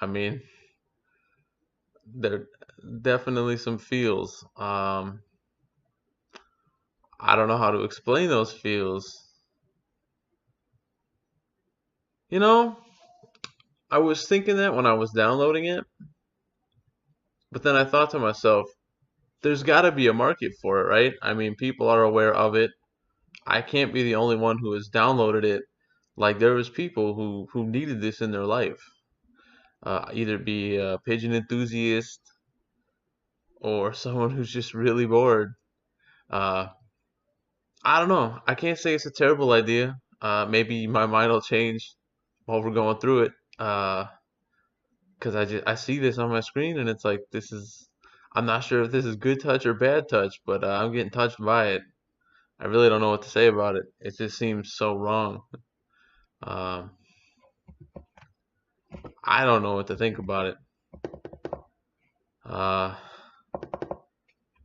I mean, there definitely some feels. I don't know how to explain those feels. You know, I was thinking that when I was downloading it, but then I thought to myself, there's got to be a market for it, right? I mean, people are aware of it. I can't be the only one who has downloaded it. Like there was people who needed this in their life. Either be a pigeon enthusiast or someone who's just really bored. Uh, I don't know. I can't say it's a terrible idea. Maybe my mind will change while we're going through it. Because I see this on my screen and it's like this is. I'm not sure if this is good touch or bad touch, but I'm getting touched by it. I really don't know what to say about it. It just seems so wrong. Um, I don't know what to think about it. Uh,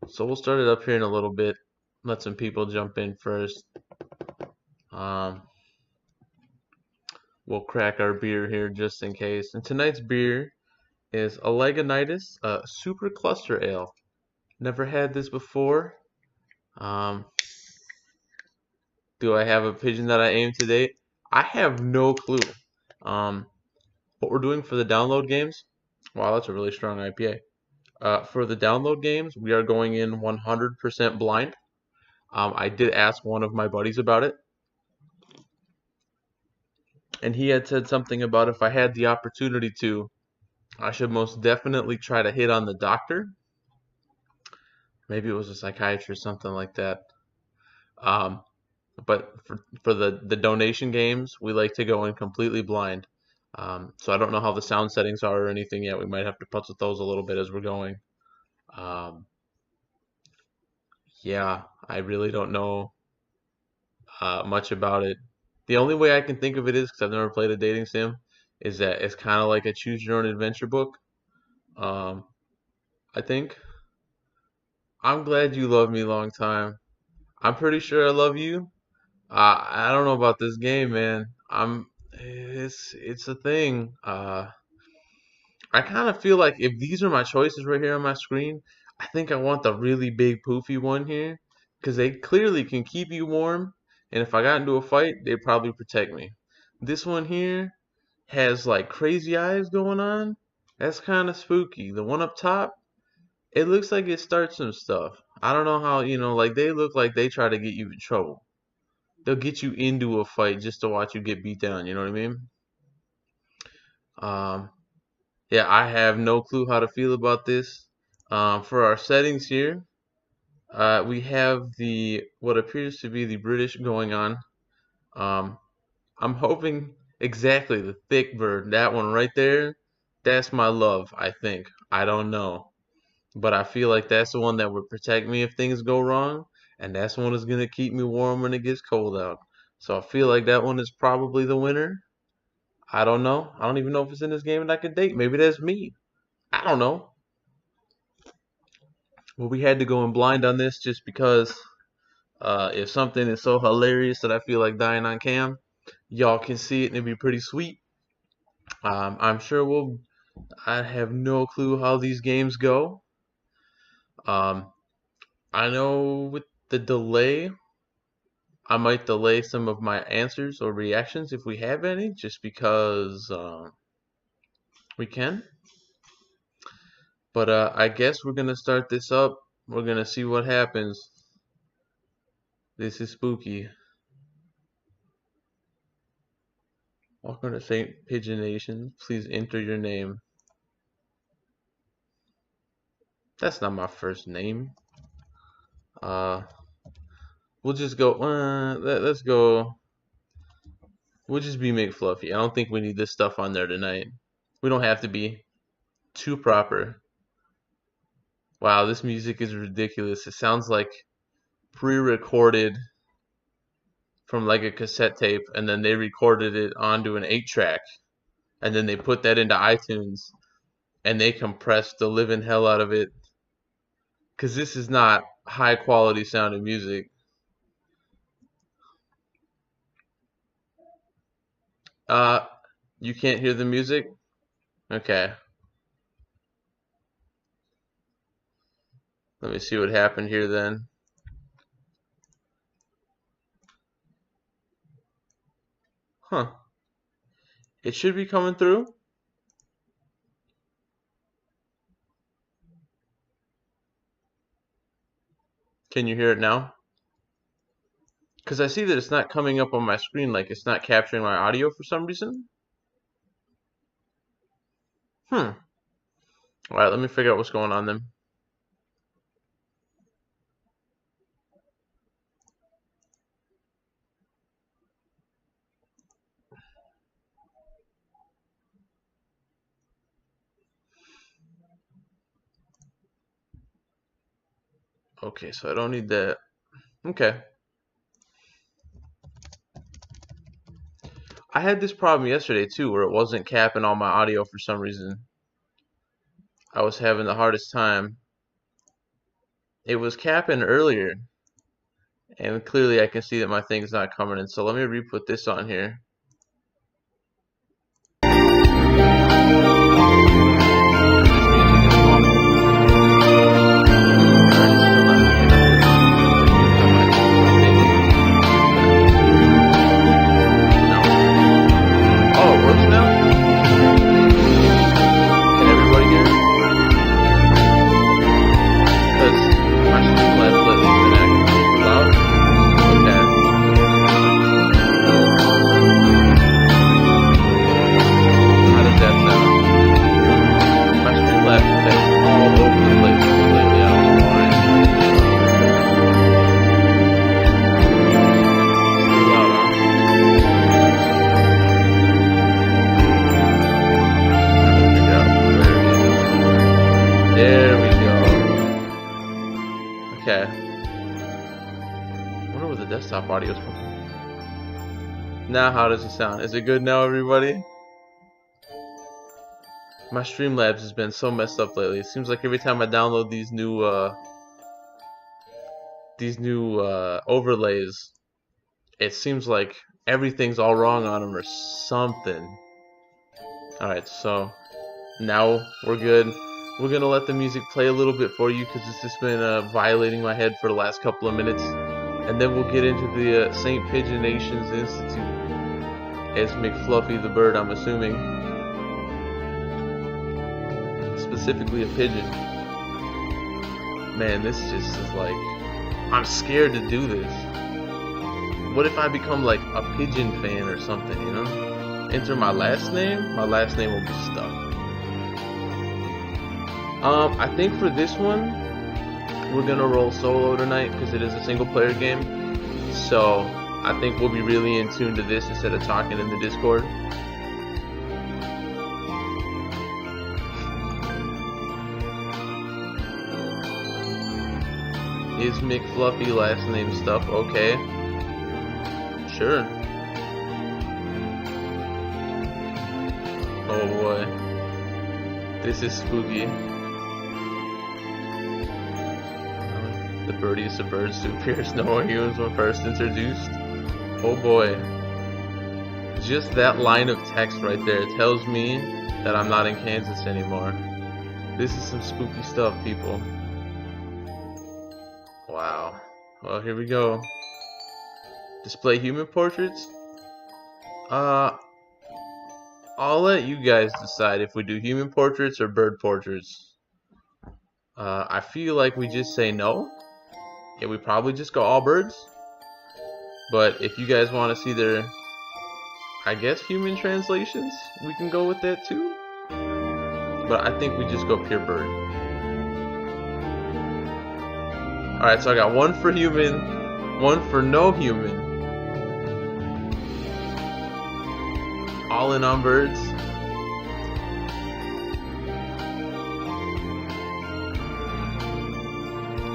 so we'll start it up here in a little bit. Let some people jump in first. Um, we'll crack our beer here just in case. And tonight's beer is a Legonitis Super Cluster Ale. Never had this before. Um, do I have a pigeon that I aim today? I have no clue. Um, what we're doing for the download games. Wow, that's a really strong IPA. For the download games, we are going in 100% blind. I did ask one of my buddies about it, and he had said something about if I had the opportunity to, I should most definitely try to hit on the doctor. Maybe it was a psychiatrist, something like that. Um, but for the donation games, we like to go in completely blind. So I don't know how the sound settings are or anything yet. We might have to putz with those a little bit as we're going. Um, yeah, I really don't know much about it. The only way I can think of it is because I've never played a dating sim, is that it's kind of like a choose your own adventure book. Um, I think. I'm glad you love me long time. I'm pretty sure I love you. I don't know about this game, man. It's a thing. I kind of feel like if these are my choices right here on my screen, I think I want the really big poofy one here because they clearly can keep you warm, and if I got into a fight, they'd probably protect me. This one here has like crazy eyes going on. That's kind of spooky. The one up top, it looks like it starts some stuff. I don't know how, like they look like they try to get you in trouble. They'll get you into a fight just to watch you get beat down, you know what I mean? Um, yeah, I have no clue how to feel about this. For our settings here, we have the what appears to be the British going on. Um, I'm hoping exactly the thick bird, that one right there. That's my love, I think. I don't know. But I feel like that's the one that would protect me if things go wrong, and that's the one that's gonna keep me warm when it gets cold out. So I feel like that one is probably the winner. I don't know. I don't even know if it's in this game and I could date. Maybe that's me. I don't know. Well, we had to go in blind on this just because if something is so hilarious that I feel like dying on cam, y'all can see it and it'd be pretty sweet. I'm sure we'll. I have no clue how these games go. Um, I know with the delay, I might delay some of my answers or reactions if we have any, just because we can. But I guess we're gonna start this up. We're gonna see what happens. This is spooky. Welcome to St. Pigeon Nation. Please enter your name. That's not my first name. Uh, we'll just go. Let's go. We'll just be McFluffy. I don't think we need this stuff on there tonight. We don't have to be too proper. Wow, this music is ridiculous. It sounds like pre-recorded from like a cassette tape, and then they recorded it onto an 8-track, and then they put that into iTunes, and they compressed the living hell out of it. Because this is not high quality sounding music. Uh, You can't hear the music? Okay. Let me see what happened here then. Huh. It should be coming through. Can you hear it now? Because I see that it's not coming up on my screen, like it's not capturing my audio for some reason. Alright, let me figure out what's going on then. Okay, so I don't need that. Okay. I had this problem yesterday too, where it wasn't capping all my audio for some reason. I was having the hardest time. It was capping earlier, and clearly I can see that my thing's not coming in. So let me re-put this on here. There we go. Okay. I wonder where the desktop audio is from. Now, how does it sound? Is it good now, everybody? My Streamlabs has been so messed up lately. It seems like every time I download these new overlays, it seems like everything's all wrong on them or something. Alright, so now we're good. We're gonna let the music play a little bit for you because it's just been violating my head for the last couple of minutes, and then we'll get into the St. Pigeon Nations Institute as McFluffy the bird, I'm assuming. Specifically a pigeon. Man, this just is like, I'm scared to do this. What if I become like a pigeon fan or something, you know? Enter my last name? My last name will be stuck. I think for this one, we're gonna roll solo tonight because it is a single player game. So I think we'll be really in tune to this instead of talking in the Discord. Is McFluffy last name stuff okay? Sure. Oh boy. This is spooky. The birdiest of birds to appear as no more humans when first introduced. Oh boy. Just that line of text right there tells me that I'm not in Kansas anymore. This is some spooky stuff, people. Wow. Well, here we go. Display human portraits? I'll let you guys decide if we do human portraits or bird portraits. I feel like we just say no. Yeah, we probably just go all birds. But if you guys want to see their, I guess, human translations, we can go with that too. But I think we just go pure bird. Alright, so I got one for human, one for no human. All in on birds.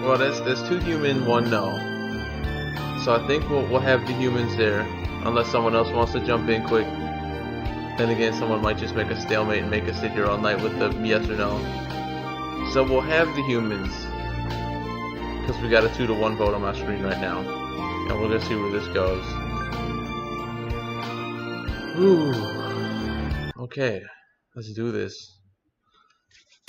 Well, that's two human, one no. So I think we'll have the humans there, unless someone else wants to jump in quick. Then again, someone might just make a stalemate and make us sit here all night with the yes or no. So we'll have the humans, because we got a 2-to-1 vote on my screen right now, and we're gonna see where this goes. Ooh. Okay, let's do this.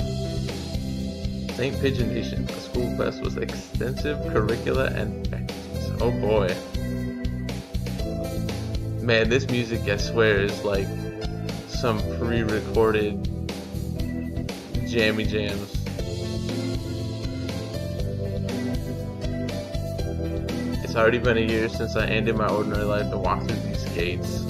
St. Pigeon Nation, a school class with extensive curricula and faculties. Oh boy. Man, this music, I swear, is like some pre-recorded jammy jams. It's already been a year since I ended my ordinary life and walked through these gates.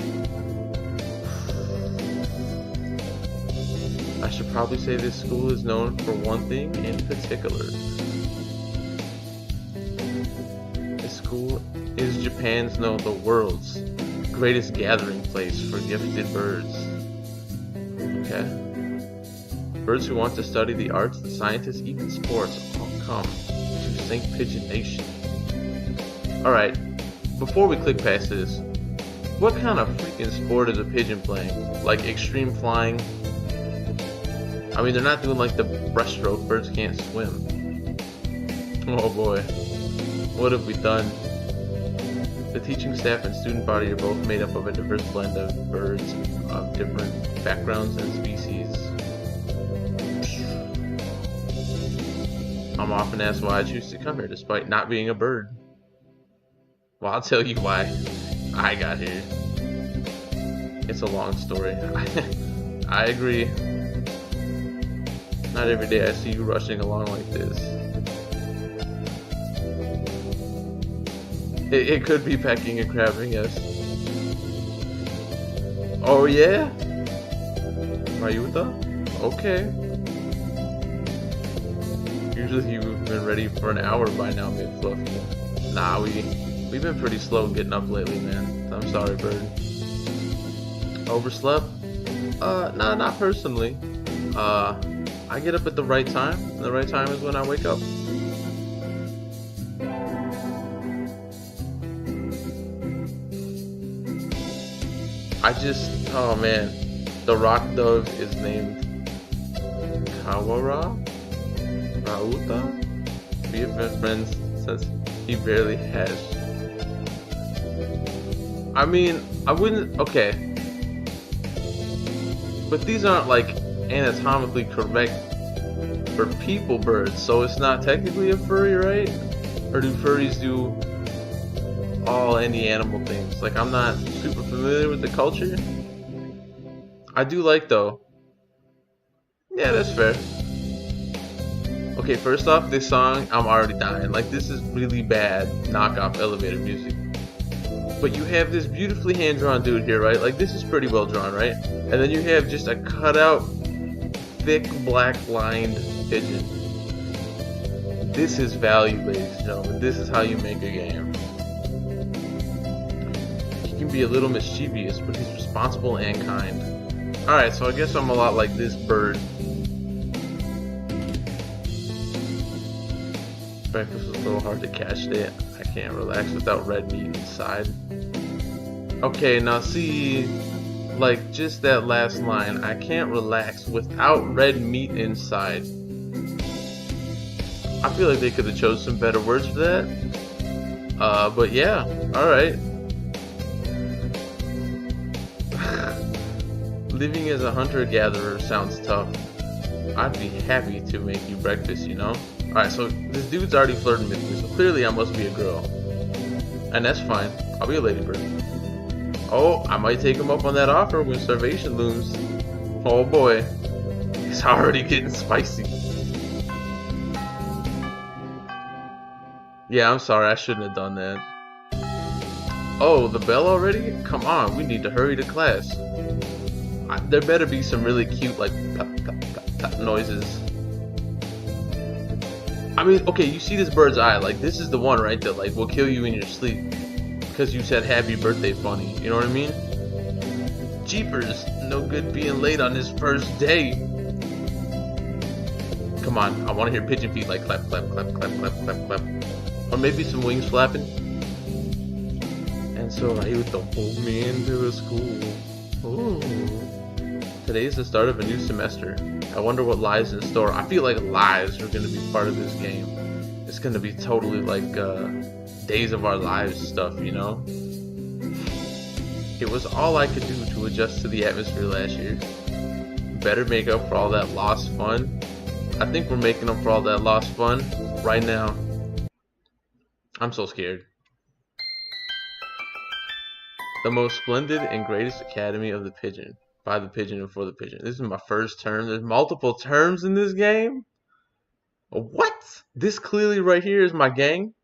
I should probably say this school is known for one thing in particular. This school is Japan's, no, the world's greatest gathering place for gifted birds. Okay? Birds who want to study the arts, the sciences, even sports all come to St. Pigeon Nation. Alright, before we click past this, what kind of freaking sport is a pigeon playing? Like extreme flying? I mean, they're not doing like the breaststroke, birds can't swim. Oh boy, what have we done? The teaching staff and student body are both made up of a diverse blend of birds of different backgrounds and species. I'm often asked why I choose to come here despite not being a bird. Well, I'll tell you why I got here. It's a long story. I agree. Not every day I see you rushing along like this. It could be pecking and crabbing, yes. Oh yeah? Mayuta? Okay. Usually you've been ready for an hour by now, McFluffy. Nah, we've been pretty slow getting up lately, man. I'm sorry, bird. Overslept? Nah, not personally. I get up at the right time, and the right time is when I wake up. Oh man, the rock dove is named Kawara? Rauta? We have been friends since he barely hatched. I mean, I wouldn't, okay. But these aren't like anatomically correct for people birds, so it's not technically a furry, right? Or do furries do all any animal things? Like, I'm not super familiar with the culture. I do like, though. Yeah, that's fair. Okay, first off, this song, I'm already dying. Like, this is really bad knockoff elevator music. But you have this beautifully hand-drawn dude here, right? Like, this is pretty well drawn, right? And then you have just a cutout, thick, black-lined pigeon. This is value, ladies and gentlemen. This is how you make a game. He can be a little mischievous, but he's responsible and kind. Alright, so I guess I'm a lot like this bird. Breakfast was a little hard to catch it. I can't relax without red meat inside. Okay, now see, like just that last line, I can't relax without red meat inside. I feel like they could have chose some better words for that. But yeah, alright. Living as a hunter-gatherer sounds tough. I'd be happy to make you breakfast, you know? Alright, so this dude's already flirting with me, so clearly I must be a girl. And that's fine. I'll be a ladybird. Oh, I might take him up on that offer when starvation looms. Oh boy. It's already getting spicy. Yeah, I'm sorry, I shouldn't have done that. Oh, the bell already? Come on, we need to hurry to class. There better be some really cute, like, pop, pop, pop, pop noises. I mean, okay, you see this bird's eye, like, this is the one, right, that, like, will kill you in your sleep. Because you said happy birthday funny, you know what I mean? Jeepers, no good being late on this first day. Come on, I want to hear pigeon feet, like, clap, clap, clap, clap, clap, clap, clap. Or maybe some wings flapping. And so Ryuta pulled me into the school. Ooh. Today is the start of a new semester. I wonder what lies in store. I feel like lives are going to be part of this game. It's going to be totally like Days of Our Lives stuff, you know? It was all I could do to adjust to the atmosphere last year. better make up for all that lost fun. I think we're making up for all that lost fun right now. I'm so scared. The most splendid and greatest academy of the pigeon. By the pigeon and for the pigeon. This is my first term. There's multiple terms in this game. What? This clearly right here is my gang.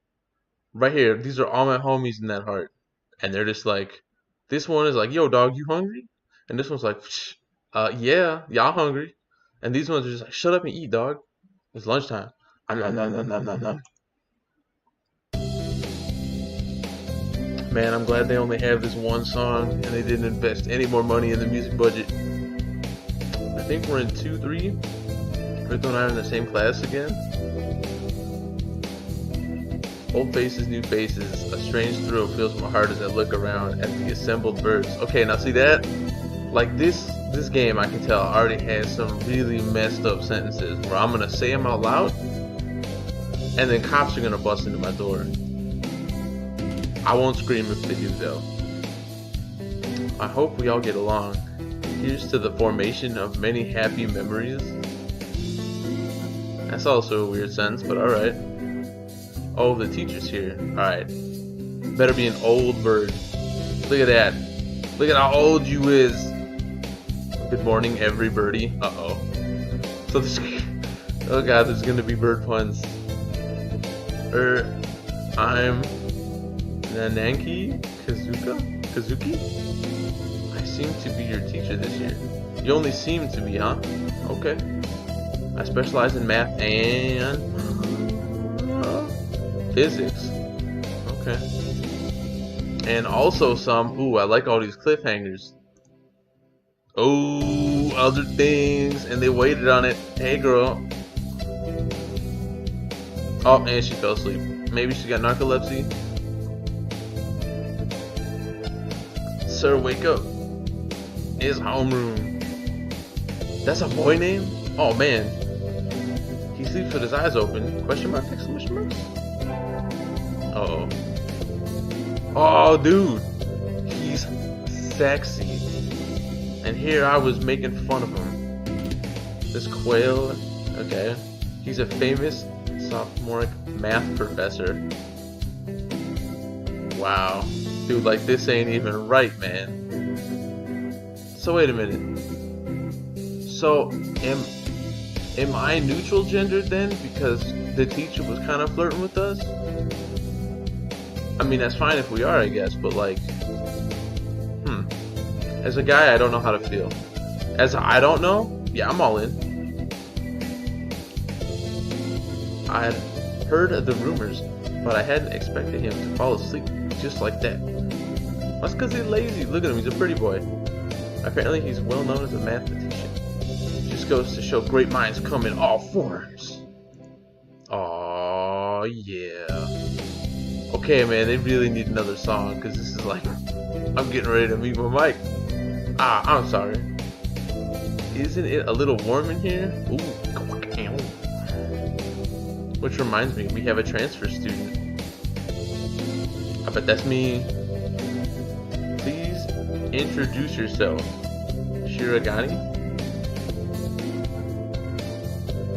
Right here. These are all my homies in that heart. And they're just like, this one is like, yo dog, you hungry? And this one's like, yeah, y'all hungry. And these ones are just like, shut up and eat, dog. It's lunchtime. Man, I'm glad they only have this one song and they didn't invest any more money in the music budget. I think we're in 2-3. Rico and I are in the same class again. Old faces, new faces. A strange thrill fills my heart as I look around at the assembled birds. Okay, now see that? Like this game, I can tell already has some really messed up sentences where I'm gonna say them out loud, and then cops are gonna bust into my door. I won't scream if they do though. I hope we all get along. Here's to the formation of many happy memories. That's also a weird sentence, but alright. Oh, the teacher's here. Alright. Better be an old bird. Look at that. Look at how old you is. Good morning, every birdie. Uh-oh. So this... Oh god, there's gonna be bird puns. I'm... Nananki Kazuki? I seem to be your teacher this year. You only seem to be, huh? Okay. I specialize in math and physics. Okay. And also some, ooh, I like all these cliffhangers. Oh, other things, and they waited on it. Hey girl. Oh, and she fell asleep. Maybe she got narcolepsy. Sir, wake up. It's homeroom. That's a boy name? Oh man. He sleeps with his eyes open. Question mark? Exclamation marks? Uh-oh. Oh, dude. He's sexy. And here I was making fun of him. This quail. Okay. He's a famous sophomoric math professor. Wow. Dude, like this ain't even right, man. So wait a minute. So am I neutral gendered then because the teacher was kind of flirting with us? I mean, that's fine if we are, I guess, but like, as a guy, I don't know how to feel. As a I don't know, yeah, I'm all in. I had heard of the rumors, but I hadn't expected him to fall asleep just like that. That's because he's lazy. Look at him, he's a pretty boy. Apparently he's well known as a mathematician. Just goes to show great minds come in all forms. Aww, yeah. Okay, man, they really need another song, because this is like, I'm getting ready to mute my mic. I'm sorry. Isn't it a little warm in here? Ooh. Which reminds me, we have a transfer student. I bet that's me. Please introduce yourself. Shiragani?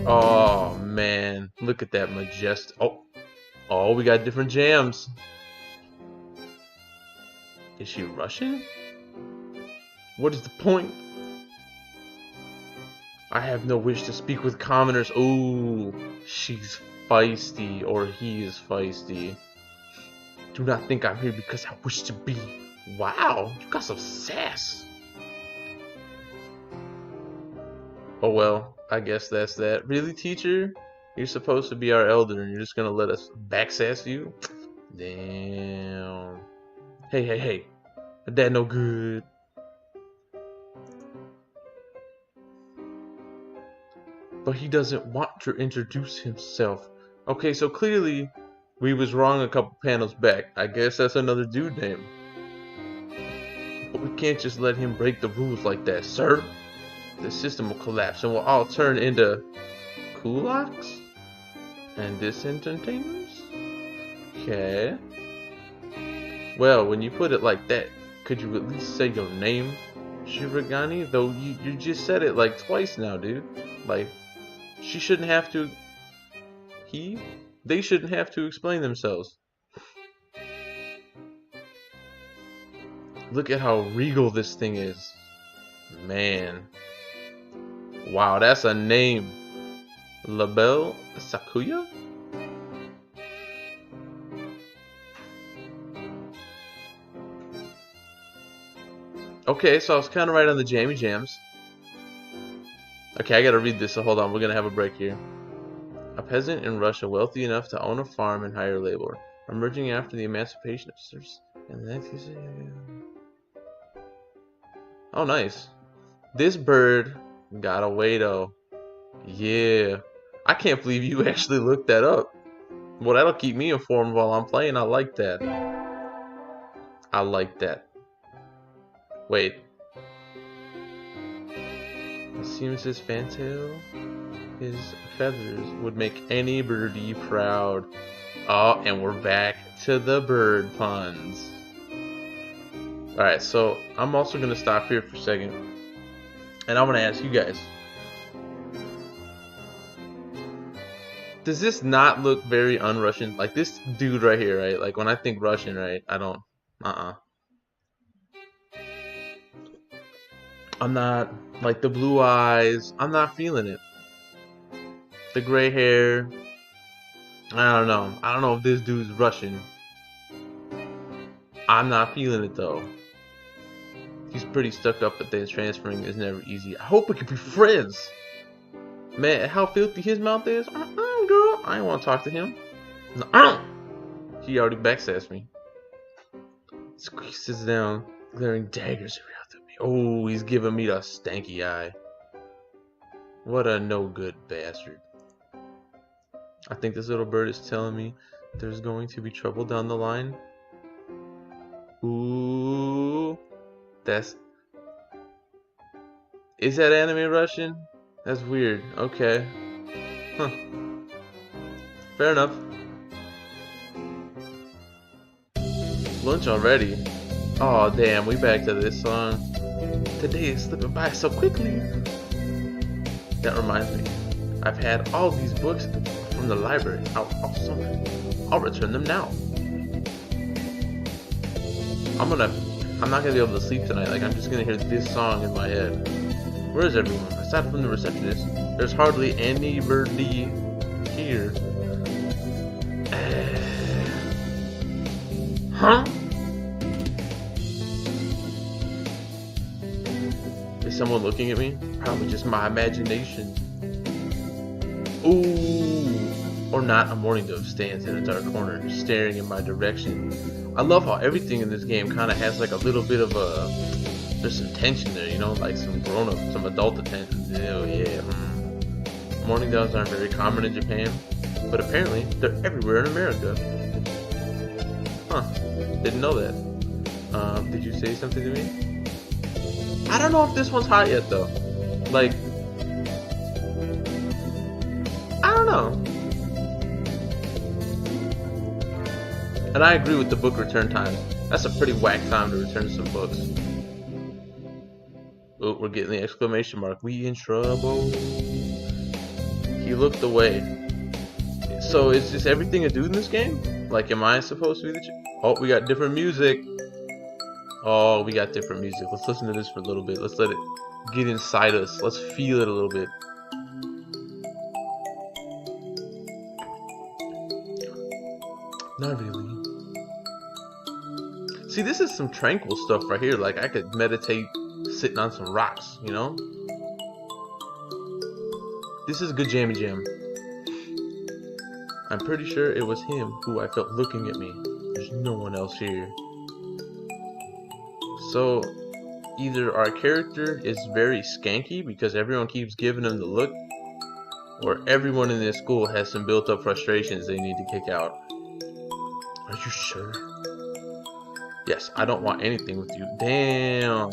Oh man, look at that majestic. Oh, we got different jams. Is she Russian? What is the point? I have no wish to speak with commoners. Ooh, she's feisty, or he is feisty. Do not think I'm here because I wish to be. Wow, you got some sass. Oh well, I guess that's that. Really, teacher? You're supposed to be our elder and you're just gonna let us backsass you? Damn. Hey. That no good. But he doesn't want to introduce himself. Okay, so clearly we was wrong a couple panels back. I guess that's another dude name. But we can't just let him break the rules like that, sir. The system will collapse and we'll all turn into kulaks and disentertainers? Okay. Well, when you put it like that, could you at least say your name? Shiragani, though you just said it like twice now, dude. Like, she shouldn't have to. They shouldn't have to explain themselves. Look at how regal this thing is. Man. Wow, that's a name. Labelle Sakuya? Okay, so I was kind of right on the jammy jams. Okay, I gotta read this, so hold on, we're gonna have a break here. A peasant in Russia, wealthy enough to own a farm and hire labor, emerging after the emancipation of serfs. And then, oh, nice. This bird got away though. Yeah, I can't believe you actually looked that up. Well, that'll keep me informed while I'm playing. I like that. I like that. Wait. It seems his fantail, his feathers would make any birdie proud. Oh, and we're back to the bird puns. Alright, so I'm also going to stop here for a second. And I'm going to ask you guys. Does this not look very un-Russian? Like this dude right here, right? Like when I think Russian, right? I don't... I'm not, like the blue eyes, I'm not feeling it. The gray hair, I don't know. I don't know if this dude's Russian. I'm not feeling it though. He's pretty stuck up, but then transferring is never easy. I hope we can be friends. Man, how filthy his mouth is. Girl, I don't want to talk to him. He already backstabs me. Squeezes down, glaring daggers around at me. Oh, he's giving me the stanky eye. What a no good bastard. I think this little bird is telling me there's going to be trouble down the line. Ooh. Is that anime Russian? That's weird. Okay. Huh. Fair enough. Lunch already. Oh damn, we back to this song. Today is slipping by so quickly. That reminds me, I've had all these books from the library out all summer. I'll return them now. I'm not gonna be able to sleep tonight. Like I'm just gonna hear this song in my head. Where is everyone? Aside from the receptionist, there's hardly anybody here. Huh? Is someone looking at me? Probably just my imagination. Ooh. Or not, a mourning dove stands in a dark corner, staring in my direction. I love how everything in this game kind of has like a little bit of there's some tension there, you know, like some grown-up, some adult attention. Oh yeah. Mourning doves aren't very common in Japan, but apparently they're everywhere in America. Huh. Didn't know that. Did you say something to me? I don't know if this one's hot yet though. Like, I don't know. And I agree with the book return time. That's a pretty whack time to return some books. Oh, we're getting the exclamation mark. We in trouble. He looked away. So is this everything a dude in this game? Like, am I supposed to be the oh, we got different music. Oh, we got different music. Let's listen to this for a little bit. Let's let it get inside us. Let's feel it a little bit. Not really. See, this is some tranquil stuff right here. Like, I could meditate sitting on some rocks, you know? This is good jammy jam. I'm pretty sure it was him who I felt looking at me. There's no one else here. So, either our character is very skanky because everyone keeps giving him the look, or everyone in this school has some built-up frustrations they need to kick out. Are you sure? Yes, I don't want anything with you. Damn.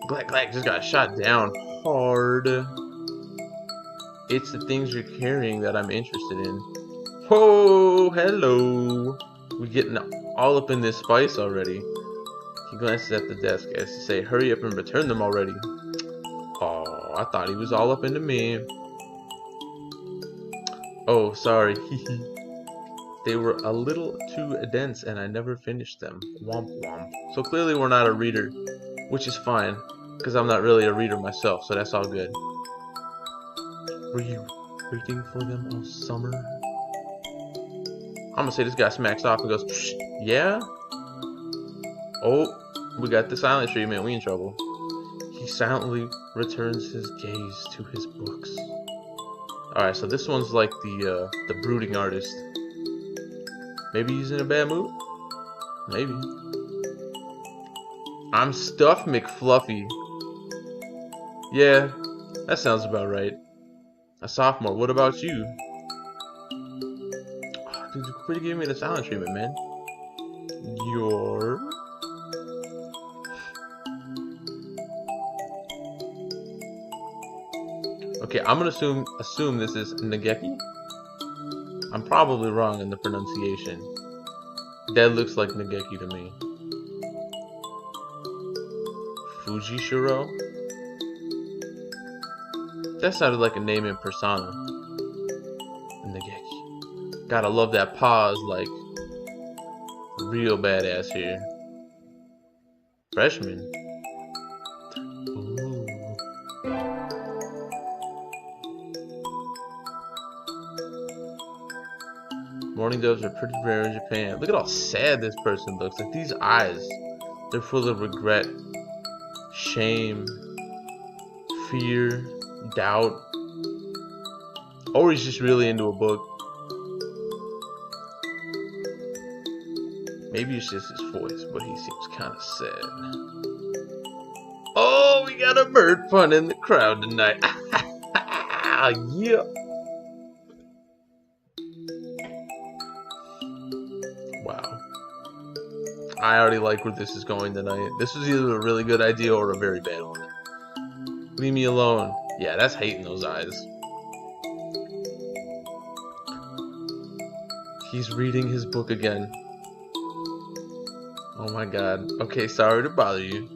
Glad just got shot down hard. It's the things you're carrying that I'm interested in. Whoa, hello. We're getting all up in this spice already. He glances at the desk as to say, hurry up and return them already. Oh, I thought he was all up into me. Oh, sorry. They were a little too dense and I never finished them. Womp womp. So clearly we're not a reader, which is fine, because I'm not really a reader myself, so that's all good. Were you waiting for them all summer? I'm gonna say this guy smacks off and goes, psh, yeah? Oh, we got the silent treatment. We in trouble. He silently returns his gaze to his books. Alright, so this one's like the brooding artist. Maybe he's in a bad mood? Maybe. I'm stuffed McFluffy. Yeah, that sounds about right. A sophomore, what about you? Oh, dude, you quit giving me the silent treatment, man. You're... Okay, I'm gonna assume this is Nageki. I'm probably wrong in the pronunciation. That looks like Nageki to me. Fujishiro? That sounded like a name in Persona. Nageki. Gotta love that pause, like real badass here. Freshman. Ooh. Morning doves are pretty rare in Japan. Look at how sad this person looks. Like these eyes, they're full of regret, shame, fear, doubt. Or he's just really into a book. Maybe it's just his voice, but he seems kind of sad. Oh, we got a bird pun in the crowd tonight. Yeah. Wow. I already like where this is going tonight. This was either a really good idea or a very bad one. Leave me alone. Yeah, that's hate in those eyes. He's reading his book again. Oh my god. Okay, sorry to bother you.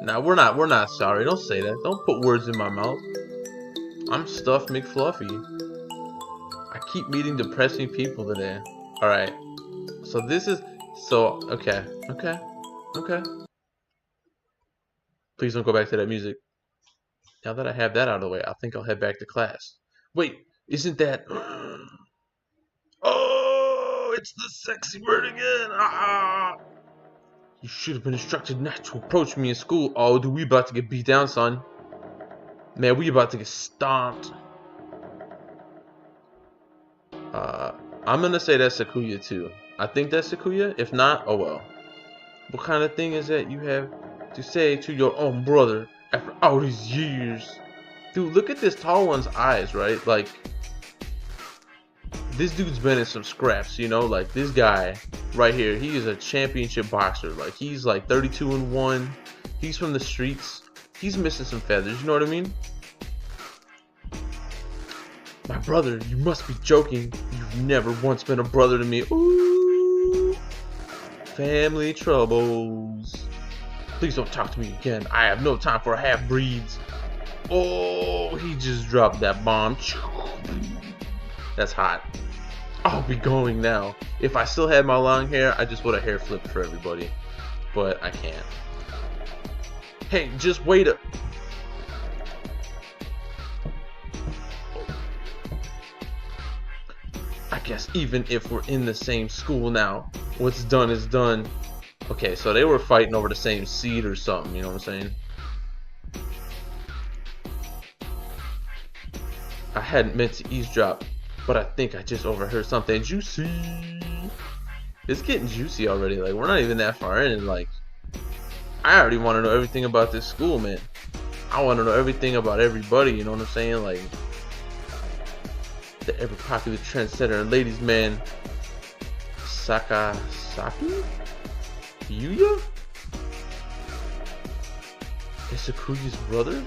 Nah, we're not sorry. Don't say that. Don't put words in my mouth. I'm stuffed McFluffy. I keep meeting depressing people today. Alright. So this is... So, okay. Please don't go back to that music. Now that I have that out of the way, I think I'll head back to class. Wait, isn't that... Oh, it's the sexy word again. Ah! You should have been instructed not to approach me in school. Oh, dude, we about to get beat down, son. Man, we about to get stomped. I'm gonna say that's Sakuya too. I think that's Sakuya. If not, oh well. What kind of thing is that you have to say to your own brother after all these years? Dude, look at this tall one's eyes, right? Like, this dude's been in some scraps, you know? Like, this guy right here, he is a championship boxer. Like, he's like 32-1. He's from the streets. He's missing some feathers, you know what I mean? My brother, you must be joking. You've never once been a brother to me. Ooh. Family troubles. Please don't talk to me again. I have no time for half-breeds. Oh, he just dropped that bomb. That's hot. I'll be going now. If I still had my long hair, I just would have hair flipped for everybody. But I can't. Hey, just wait up. I guess even if we're in the same school now, what's done is done. Okay, so they were fighting over the same seat or something, you know what I'm saying? I hadn't meant to eavesdrop, but I think I just overheard something juicy. It's getting juicy already. Like, we're not even that far in, and like, I already want to know everything about this school, man. I want to know everything about everybody, you know what I'm saying? Like, the ever popular trendsetter and ladies man, Sakasaki? Yuya? Is Sakuya's brother?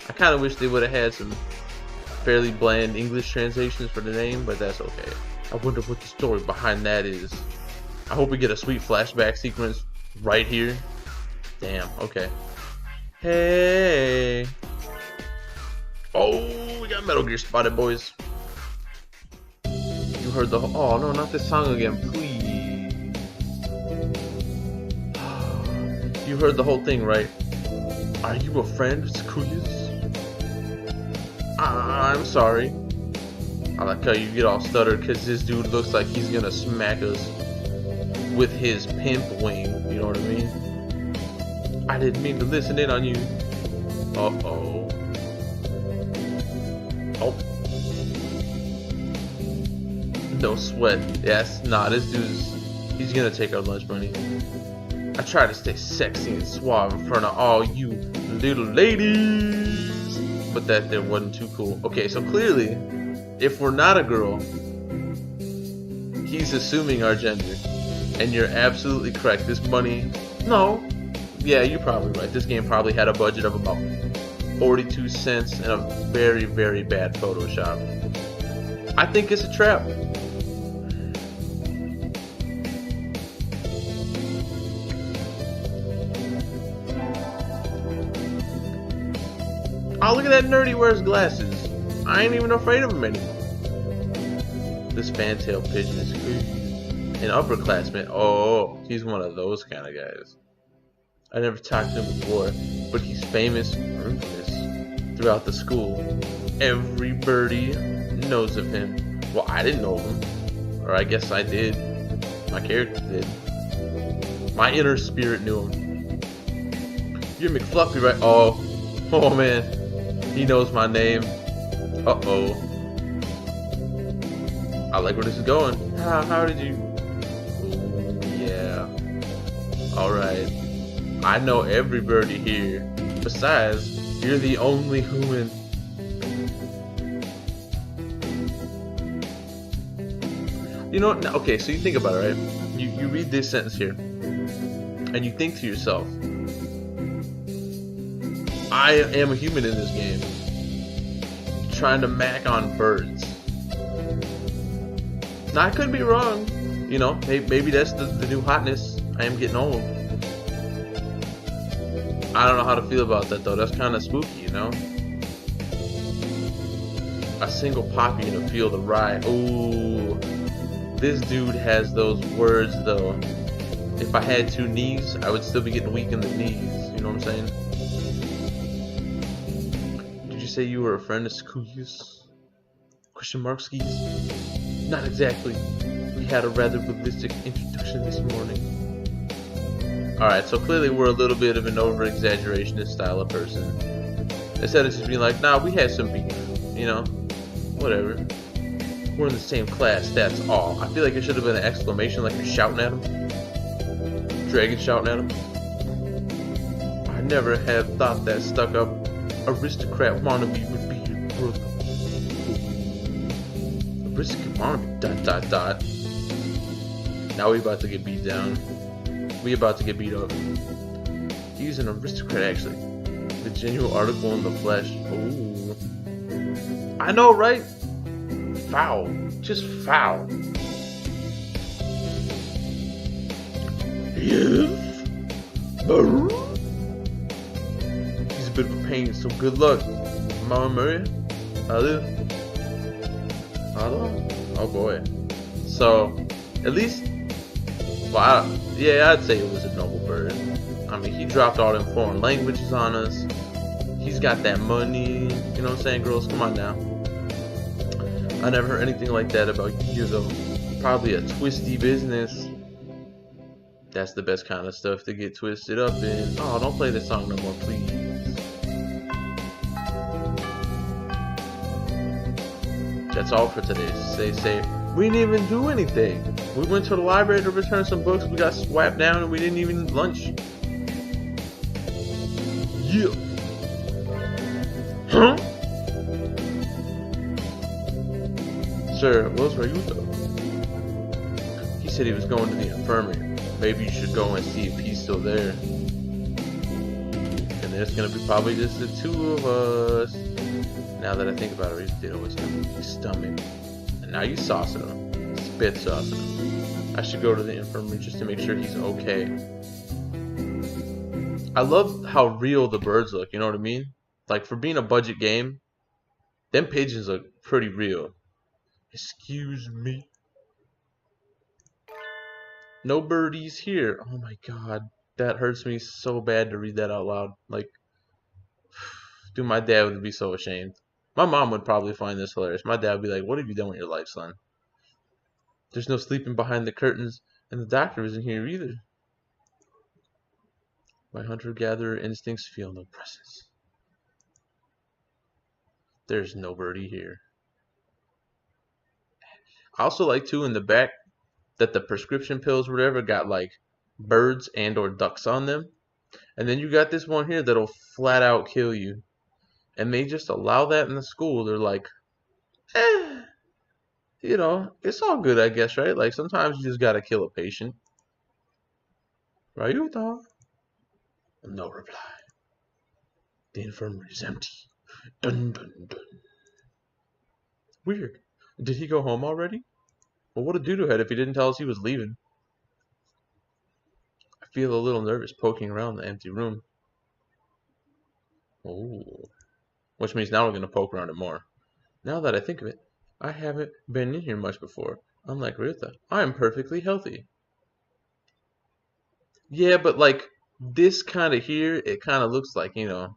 I kind of wish they would have had some fairly bland English translations for the name, but that's okay. I wonder what the story behind that is. I hope we get a sweet flashback sequence Right here? Damn, okay. Hey. Oh, we got Metal Gear spotted, boys. You heard the oh no, not this song again, please. You heard the whole thing, right? Are you a friend, Sakuyas? I'm sorry. I like how you get all stuttered because this dude looks like he's gonna smack us with his pimp wing. You know what I mean? I didn't mean to listen in on you. Uh-oh. Oh. No sweat. Yes, nah, this dude's... He's gonna take our lunch money. I try to stay sexy and suave in front of all you little ladies. But that there wasn't too cool. Okay, so clearly, if we're not a girl, he's assuming our gender. And you're absolutely correct. This money... No. Yeah, you're probably right. This game probably had a budget of about 42 cents and a very, very bad Photoshop. I think it's a trap. Oh, look at that nerd, he wears glasses. I ain't even afraid of him anymore. This fantail pigeon is creepy. An upperclassman. Oh, he's one of those kind of guys. I never talked to him before, but he's famous or infamous throughout the school. Every birdie knows of him. Well, I didn't know of him. Or I guess I did. My character did. My inner spirit knew him. You're McFluffy, right? Oh. Oh, man. He knows my name. Uh-oh. I like where this is going. How did you... Ooh, yeah. Alright. I know every birdie here. Besides, you're the only human. You know what? Okay, so you think about it, right? You read this sentence here. And you think to yourself, I am a human in this game. Trying to mac on birds. Now, I could be wrong. You know, maybe that's the new hotness. I am getting old. I don't know how to feel about that, though. That's kind of spooky, you know? A single poppy in a field of rye. Ooh. This dude has those words, though. If I had 2 knees, I would still be getting weak in the knees. You know what I'm saying? Did you say you were a friend of Skuyus? Question mark skis? Not exactly. We had a rather realistic introduction this morning. Alright, so clearly we're a little bit of an over-exaggerationist style of person. Instead of just being like, nah, we had some beef. You know? Whatever. We're in the same class, that's all. I feel like it should have been an exclamation like you're shouting at him. Dragon shouting at him. I never have thought that stuck-up aristocrat wannabe would be your brother. Aristocrat wannabe, ... Now we about to get beat down. We about to get beat up. He's an aristocrat, actually. The genuine article in the flesh. Ooh. I know, right? Foul. Just foul. Yes. He's a bit of a pain, so good luck. Mama Maria. Hello. Hello. Oh boy. So, at least... Well, yeah, I'd say it was a noble bird. I mean, he dropped all them foreign languages on us. He's got that money. You know what I'm saying, girls? Come on now. I never heard anything like that about you, though. Probably a twisty business. That's the best kind of stuff to get twisted up in. Oh, don't play this song no more, please. That's all for today. Stay safe. We didn't even do anything. We went to the library to return some books. We got swapped down and we didn't even lunch. Yeah. Huh? Sir, what's Ryuto? He said he was going to the infirmary. Maybe you should go and see if he's still there. And there's gonna be probably just the 2 of us. Now that I think about it, he did always have a stomach. And now you saucing him. Spit saucing him. I should go to the infirmary just to make sure he's okay. I love how real the birds look, you know what I mean? Like, for being a budget game, them pigeons look pretty real. Excuse me. No birdies here. Oh my god. That hurts me so bad to read that out loud. Like, dude, my dad would be so ashamed. My mom would probably find this hilarious. My dad would be like, what have you done with your life, son? There's no sleeping behind the curtains, and the doctor isn't here either. My hunter-gatherer instincts feel no presence. There's no birdie here. I also like, too, in the back, that the prescription pills or whatever got, like, birds and or ducks on them. And then you got this one here that'll flat out kill you. And they just allow that in the school. They're like, you know, it's all good, I guess, right? Like, sometimes you just gotta kill a patient. Ryuta? No reply. The infirmary is empty. Dun dun dun. Weird. Did he go home already? Well, what a doodlehead if he didn't tell us he was leaving. I feel a little nervous poking around the empty room. Oh. Which means now we're going to poke around it more. Now that I think of it, I haven't been in here much before. Unlike Ryuta, I'm perfectly healthy. Yeah, but like this kind of here, it kind of looks like, you know,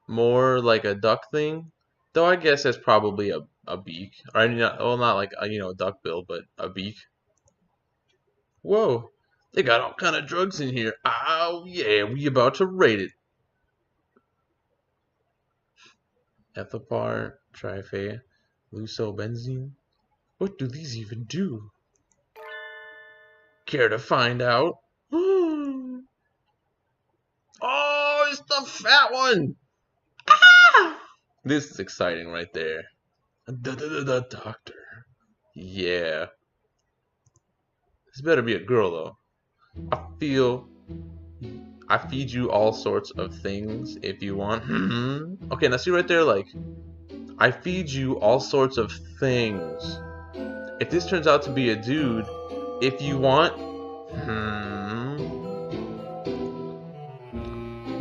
more like a duck thing. Though I guess that's probably a beak. Or, well, not like a, you know, a duck bill, but a beak. Whoa, they got all kind of drugs in here. Oh, yeah, we about to rate it. Ethylpar, trifea, lusobenzene. What do these even do? Care to find out? Oh, it's the fat one! Ah! This is exciting right there. The doctor. Yeah. This better be a girl, though. I feed you all sorts of things if you want. Okay, now see right there, like, I feed you all sorts of things. If this turns out to be a dude, if you want,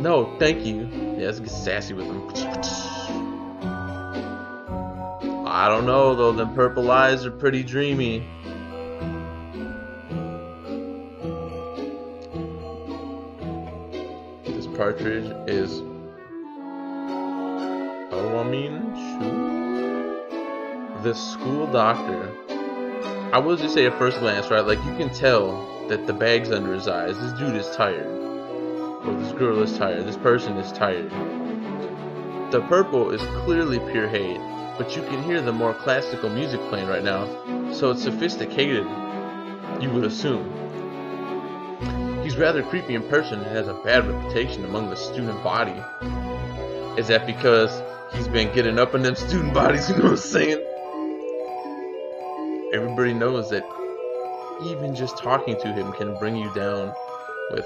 no, thank you. Yeah, let's get sassy with him. I don't know, though. Them purple eyes are pretty dreamy. This partridge is the school doctor. I will just say at first glance, right? Like, you can tell that the bag's under his eyes. This dude is tired. Or this girl is tired. This person is tired. The purple is clearly pure hate, but you can hear the more classical music playing right now, so it's sophisticated, you would assume. He's rather creepy in person and has a bad reputation among the student body. Is that because he's been getting up in them student bodies, you know what I'm saying? Everybody knows that even just talking to him can bring you down with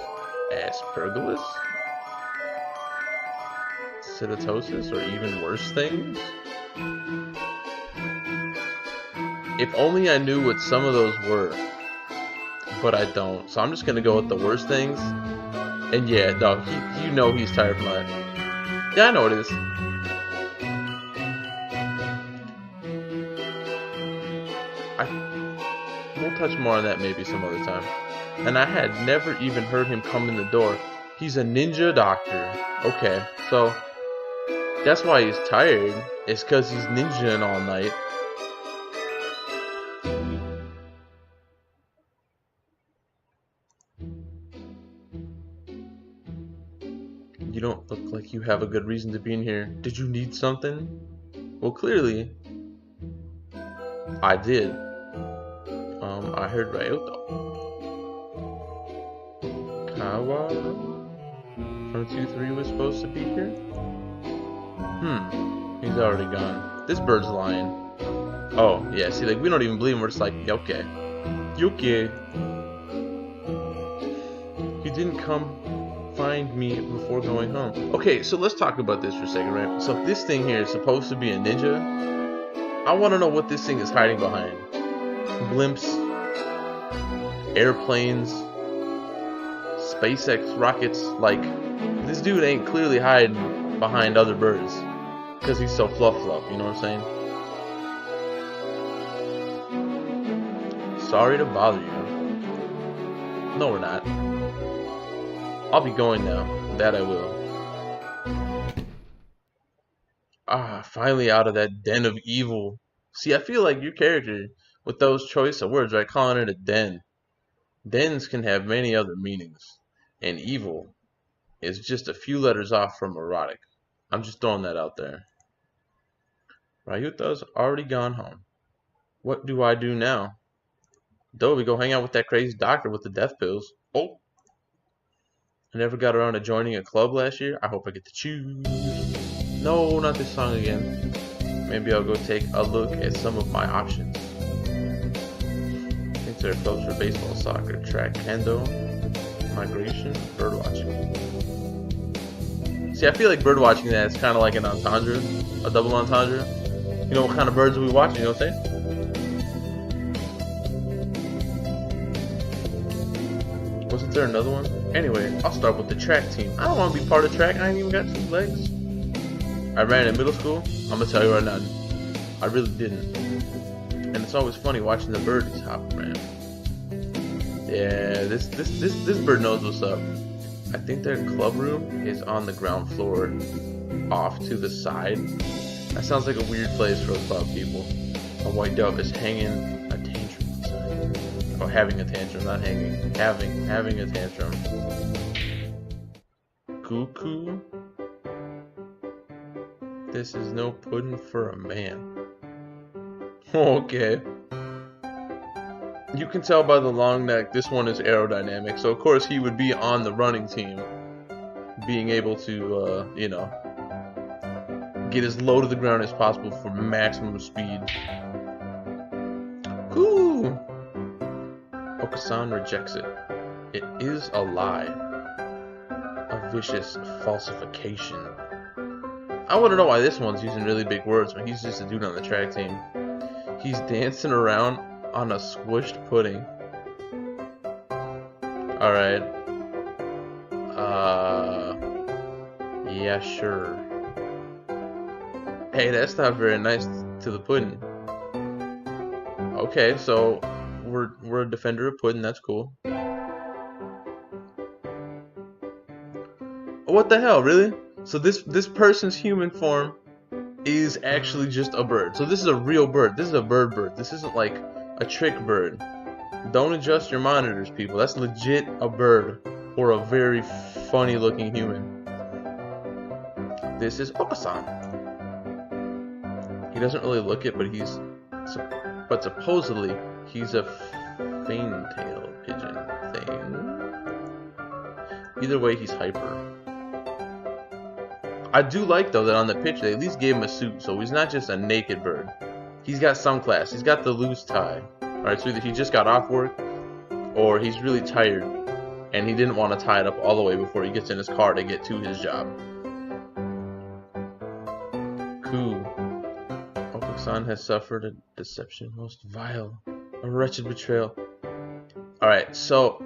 aspergillus, cytosis, or even worse things. If only I knew what some of those were, but I don't. So I'm just gonna go with the worst things. And yeah, dog, you know he's tired from that. Yeah, I know it is. We'll touch more on that maybe some other time. And I had never even heard him come in the door. He's a ninja doctor. Okay, so that's why he's tired. It's because he's ninjaing all night. You don't look like you have a good reason to be in here. Did you need something? Well, clearly, I did. I heard Ryoto. Kawa from 2-3 was supposed to be here? He's already gone. This bird's lying. Oh, yeah, see, like, we don't even believe him. We're just like, okay. Okay. He didn't come find me before going home. Okay, so let's talk about this for a second, right? So if this thing here is supposed to be a ninja, I want to know what this thing is hiding behind. Blimps, airplanes, SpaceX rockets. Like, this dude ain't clearly hiding behind other birds because he's so fluff, you know what I'm saying? Sorry to bother you. No, we're not. I'll be going now. That I will. Ah, finally out of that den of evil. See, I feel like your character, with those choice of words, right, calling it a den. Dens can have many other meanings, and evil is just a few letters off from erotic. I'm just throwing that out there. Ryuta's already gone home. What do I do now? Dobie, go hang out with that crazy doctor with the death pills. Oh! I never got around to joining a club last year. I hope I get to choose. No, not this song again. Maybe I'll go take a look at some of my options. Consider clubs for baseball, soccer, track, kendo, migration, birdwatching. See, I feel like birdwatching that is kind of like an entendre, a double entendre. You know what kind of birds are we watching, you know what I'm saying? Wasn't there another one? Anyway, I'll start with the track team. I don't want to be part of track. I ain't even got 2 legs. I ran in middle school. I'm gonna tell you right now, I really didn't. And it's always funny watching the birdies hop around. Yeah, this bird knows what's up. I think their club room is on the ground floor, off to the side. That sounds like a weird place for a club, people. A white dove is hanging a tantrum inside. Oh, having a tantrum, not hanging. Having a tantrum. Cuckoo. This is no pudding for a man. Okay. You can tell by the long neck this one is aerodynamic, so of course he would be on the running team, being able to, you know, get as low to the ground as possible for maximum speed. Ooh! Okasan rejects it. It is a lie. A vicious falsification. I want to know why this one's using really big words when he's just a dude on the track team. He's dancing around on a squished pudding. Alright. Yeah, sure. Hey, that's not very nice to the pudding. Okay, so we're a defender of pudding, that's cool. What the hell, really? So this person's human form is actually just a bird. So this is a real bird. This is a bird. This isn't like a trick bird. Don't adjust your monitors, people. That's legit a bird or a very funny looking human. This is Okasan. He doesn't really look it, but supposedly he's a fantail pigeon thing. Either way, he's hyper. I do like, though, that on the picture they at least gave him a suit, so he's not just a naked bird. He's got some class. He's got the loose tie. Alright, so either he just got off work, or he's really tired, and he didn't want to tie it up all the way before he gets in his car to get to his job. Cool. Okusan has suffered a deception most vile, a wretched betrayal. Alright, so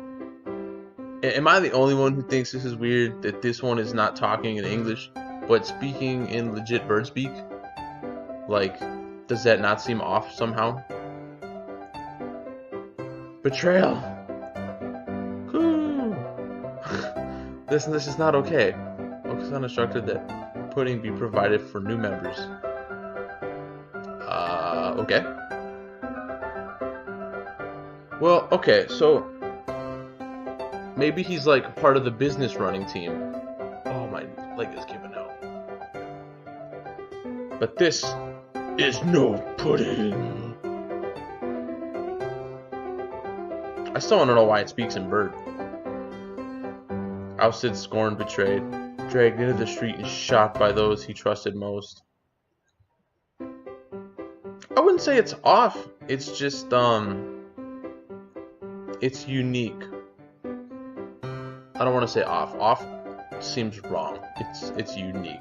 am I the only one who thinks this is weird, that this one is not talking in English, but speaking in legit bird speak? Like, does that not seem off somehow? Betrayal! This is not okay. Okusan instructed that pudding be provided for new members. Okay. Well, okay, so maybe he's like part of the business running team. Oh, my leg is giving out. But this is no pudding. I still want to know why it speaks in bird. Ousted, scorned, betrayed, dragged into the street and shot by those he trusted most. I wouldn't say it's off. It's just it's unique. I don't want to say off. Off seems wrong. It's unique.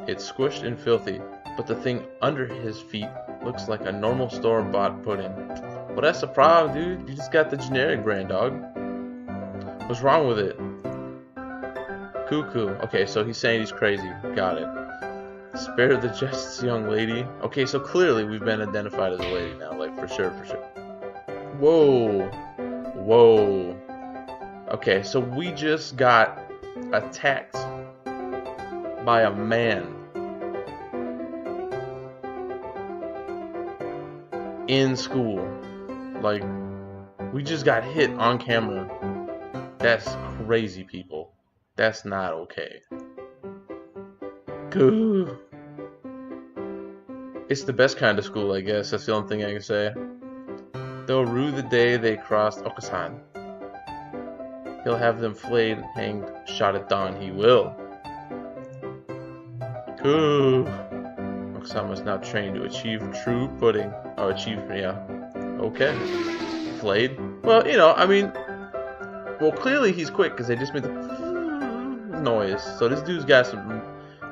It's squished and filthy, but the thing under his feet looks like a normal store-bought pudding. Well, that's the problem, dude. You just got the generic brand, dog. What's wrong with it? Cuckoo. Okay, so he's saying he's crazy. Got it. Spare the jests, young lady. Okay, so clearly we've been identified as a lady now, like for sure, for sure. Whoa. Whoa. Okay, so we just got attacked by a man in school. Like, we just got hit on camera. That's crazy, people. That's not okay. Goo. It's the best kind of school, I guess. That's the only thing I can say. They'll rue the day they crossed Okasan. He'll have them flayed, hanged, shot at dawn. He will. Goo. Okasan must now train to achieve true pudding. Oh, achieve, yeah. Okay. Flayed? Well, you know, I mean, well, clearly he's quick because they just made the noise. So this dude's got some,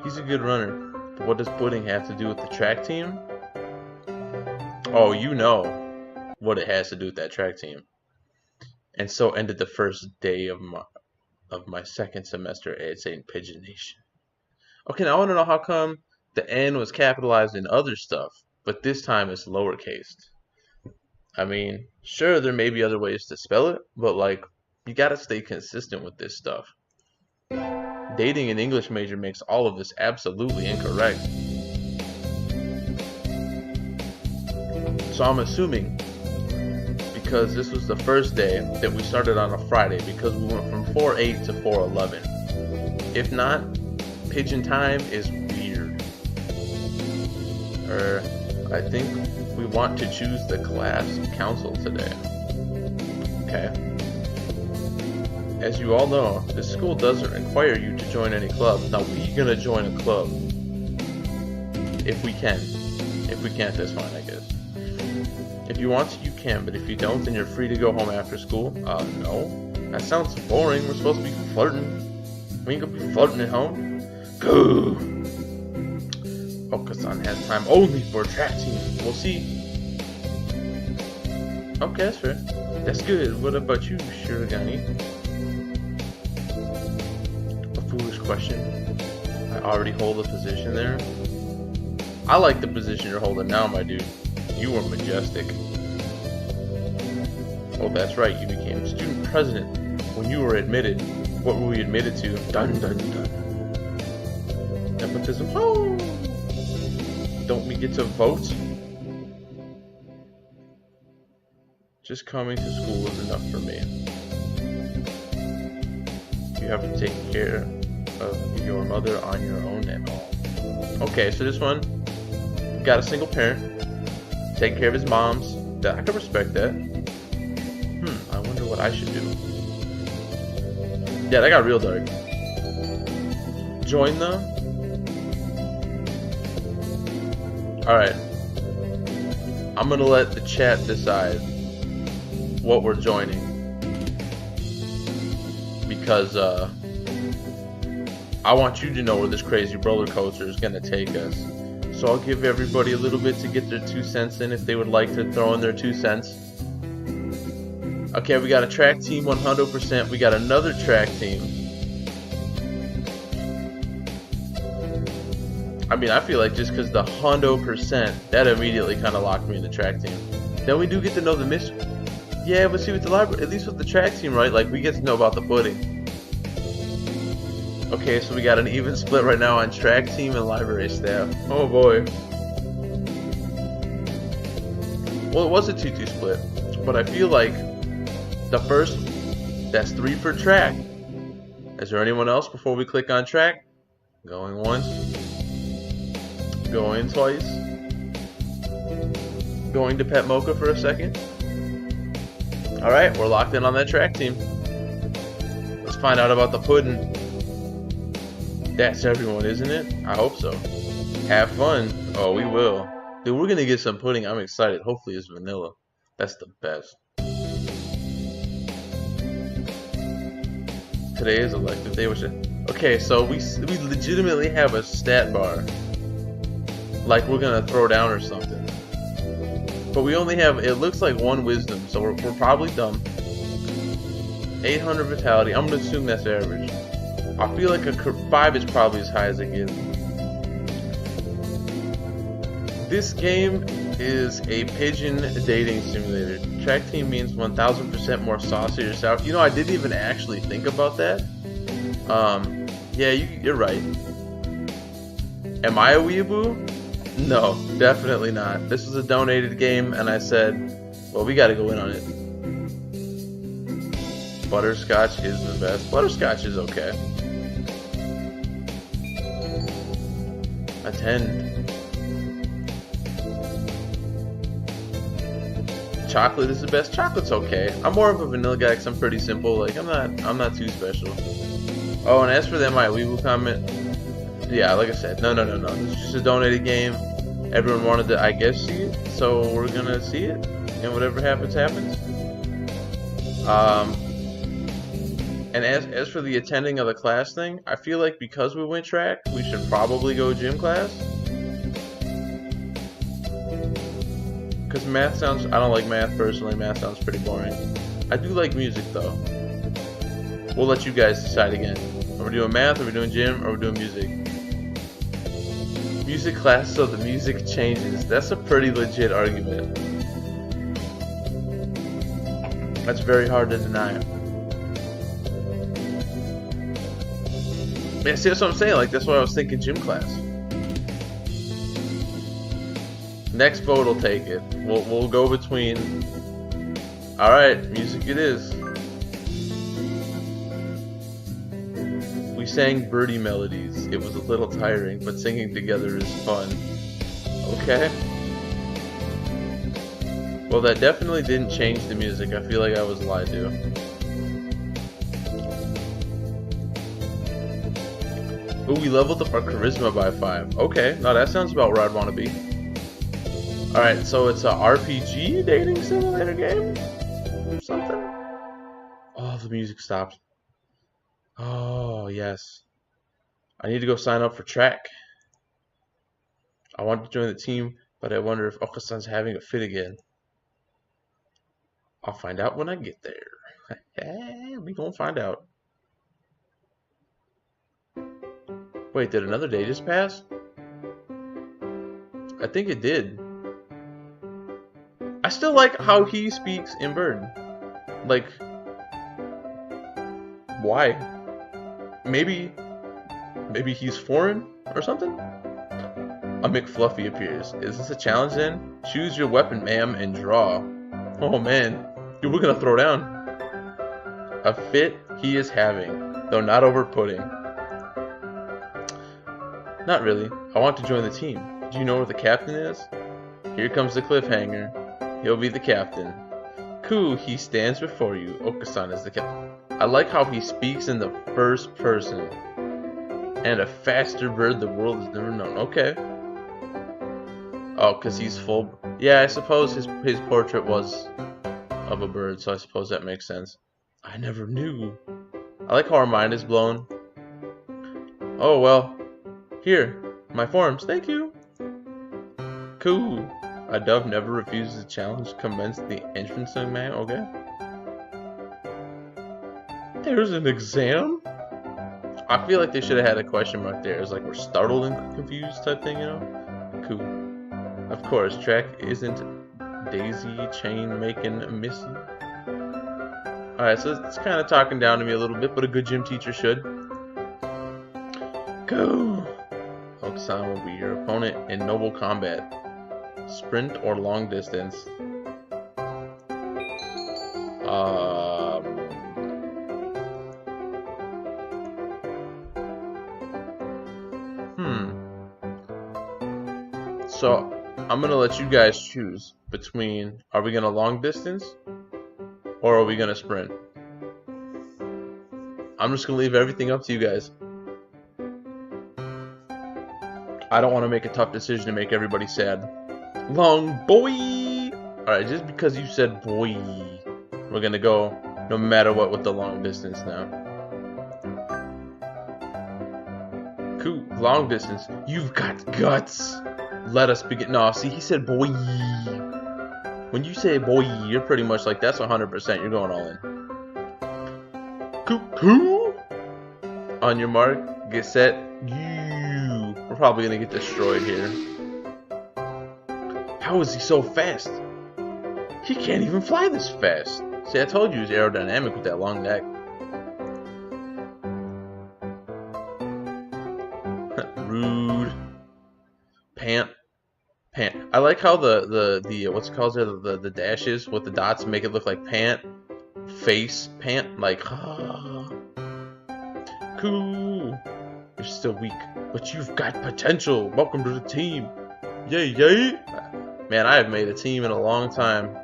he's a good runner. But what does pudding have to do with the track team? Oh, you know what it has to do with that track team. And so ended the first day of my second semester at St. Pigeon Nation. Okay, now I want to know how come the N was capitalized in other stuff, but this time it's lowercase. I mean, sure, there may be other ways to spell it, but like, you gotta stay consistent with this stuff. Dating an English major makes all of this absolutely incorrect. So I'm assuming, because this was the first day, that we started on a Friday, because we went from 4/8 to 4/11. If not, pigeon time is weird. I think we want to choose the class council today. Okay. As you all know, this school doesn't require you to join any club. Now we're gonna join a club. If we can. If we can't, that's fine, I guess. If you want to, you can, but if you don't, then you're free to go home after school. No. That sounds boring. We're supposed to be flirting. We ain't gonna be flirting at home. Go! Okasan has time only for a track team. We'll see. Okay, that's fair. That's good. What about you, Shirogane? A foolish question. I already hold a position there. I like the position you're holding now, my dude. You were majestic. Oh, that's right. You became student president when you were admitted. What were we admitted to? Dun dun dun. Nepotism. Oh! Don't we get to vote? Just coming to school is enough for me. You have to take care of your mother on your own and all. Okay, so this one got a single parent, taking care of his moms. I can respect that. I wonder what I should do. Yeah, that got real dark. Join them. Alright. I'm gonna let the chat decide what we're joining. Because, I want you to know where this crazy roller coaster is gonna take us. So I'll give everybody a little bit to get their 2 cents in if they would like to throw in their 2 cents. Okay, we got a track team 100%. We got another track team. I mean, I feel like just because the 100%, that immediately kind of locked me in the track team. Then we do get to know the mission. Yeah, but see, with the library, at least with the track team, right? Like, we get to know about the pudding. Okay, so we got an even split right now on track team and library staff. Oh boy. Well, it was a 2-2 split, but I feel like the first, that's 3 for track. Is there anyone else before we click on track? Going once. Going twice. Going to Pet Mocha for a second. Alright, we're locked in on that track team. Let's find out about the pudding. That's everyone, isn't it? I hope so. Have fun. Oh, we will. Dude, we're gonna get some pudding. I'm excited. Hopefully it's vanilla. That's the best. Today is elective day. Okay, so we legitimately have a stat bar. Like we're gonna throw down or something. But we only have, it looks like 1 wisdom, so we're probably dumb. 800 vitality. I'm gonna assume that's average. I feel like a 5 is probably as high as it gets. This game is a pigeon dating simulator. Track team means 1000% more saucy yourself. You know, I didn't even actually think about that. Yeah, you're right. Am I a weeaboo? No, definitely not. This was a donated game, and I said, well, we gotta go in on it. Butterscotch is the best. Butterscotch is okay. Attend. Chocolate is the best. Chocolate's okay. I'm more of a vanilla guy because I'm pretty simple. Like I'm not too special. Oh, and as for the My Weeble comment, yeah, like I said, no. This is just a donated game. Everyone wanted to, I guess, see it, so we're gonna see it, and whatever happens, happens. And as for the attending of the class thing, I feel like because we went track, we should probably go gym class. Because math sounds, I don't like math personally, math sounds pretty boring. I do like music though. We'll let you guys decide again. Are we doing math, are we doing gym, or are we doing music? Music class so the music changes. That's a pretty legit argument. That's very hard to deny. Yeah, see, that's what I'm saying. Like, that's why I was thinking gym class. Next vote will take it. We'll go between. All right, music it is. We sang birdie melodies. It was a little tiring, but singing together is fun. Okay. Well, that definitely didn't change the music. I feel like I was lied to. Ooh, we leveled up our charisma by 5. Okay, now that sounds about where I'd want to be. Alright, so it's a RPG dating simulator game? Or something? Oh, the music stopped. Oh, yes. I need to go sign up for track. I want to join the team, but I wonder if Okasan's having a fit again. I'll find out when I get there. We gonna find out. Wait, did another day just pass? I think it did. I still like how he speaks in Bird. Like, why? Maybe he's foreign or something? A McFluffy appears. Is this a challenge then? Choose your weapon, ma'am, and draw. Oh man, dude, we're gonna throw down. A fit he is having, though not over-putting. Not really. I want to join the team. Do you know where the captain is? Here comes the cliffhanger. He'll be the captain. Ku, he stands before you. Okasan is the captain. I like how he speaks in the first person. And a faster bird the world has never known. Okay. Oh, because he's full. Yeah, I suppose his portrait was of a bird, so I suppose that makes sense. I never knew. I like how our mind is blown. Oh, well. Here, my forms. Thank you. Cool. A dove never refuses a challenge. Commence the entrance man. Okay. There's an exam? I feel like they should have had a question mark there. It's like we're startled and confused type thing, you know? Cool. Of course, track isn't daisy chain making missy. Alright, so it's kind of talking down to me a little bit, but a good gym teacher should. Go! Okasan will be your opponent in noble combat. Sprint or long distance. So, I'm gonna let you guys choose between, are we gonna long distance or are we gonna sprint? I'm just gonna leave everything up to you guys. I don't want to make a tough decision to make everybody sad. Long boy! Alright, just because you said boy, we're gonna go no matter what with the long distance now. Cool, long distance. You've got guts! Let us begin. No, see, he said boy. When you say boy, you're pretty much like, that's 100%. You're going all in. Cuckoo! On your mark, get set, you. We're probably gonna get destroyed here. How is he so fast? He can't even fly this fast. See, I told you he's aerodynamic with that long neck. Rude. Pant. I like how the what's it called there, the dashes with the dots make it look like pant, face, pant, like cool. You're still weak, but you've got potential. Welcome to the team. Yay, yay. Man, I have made a team in a long time.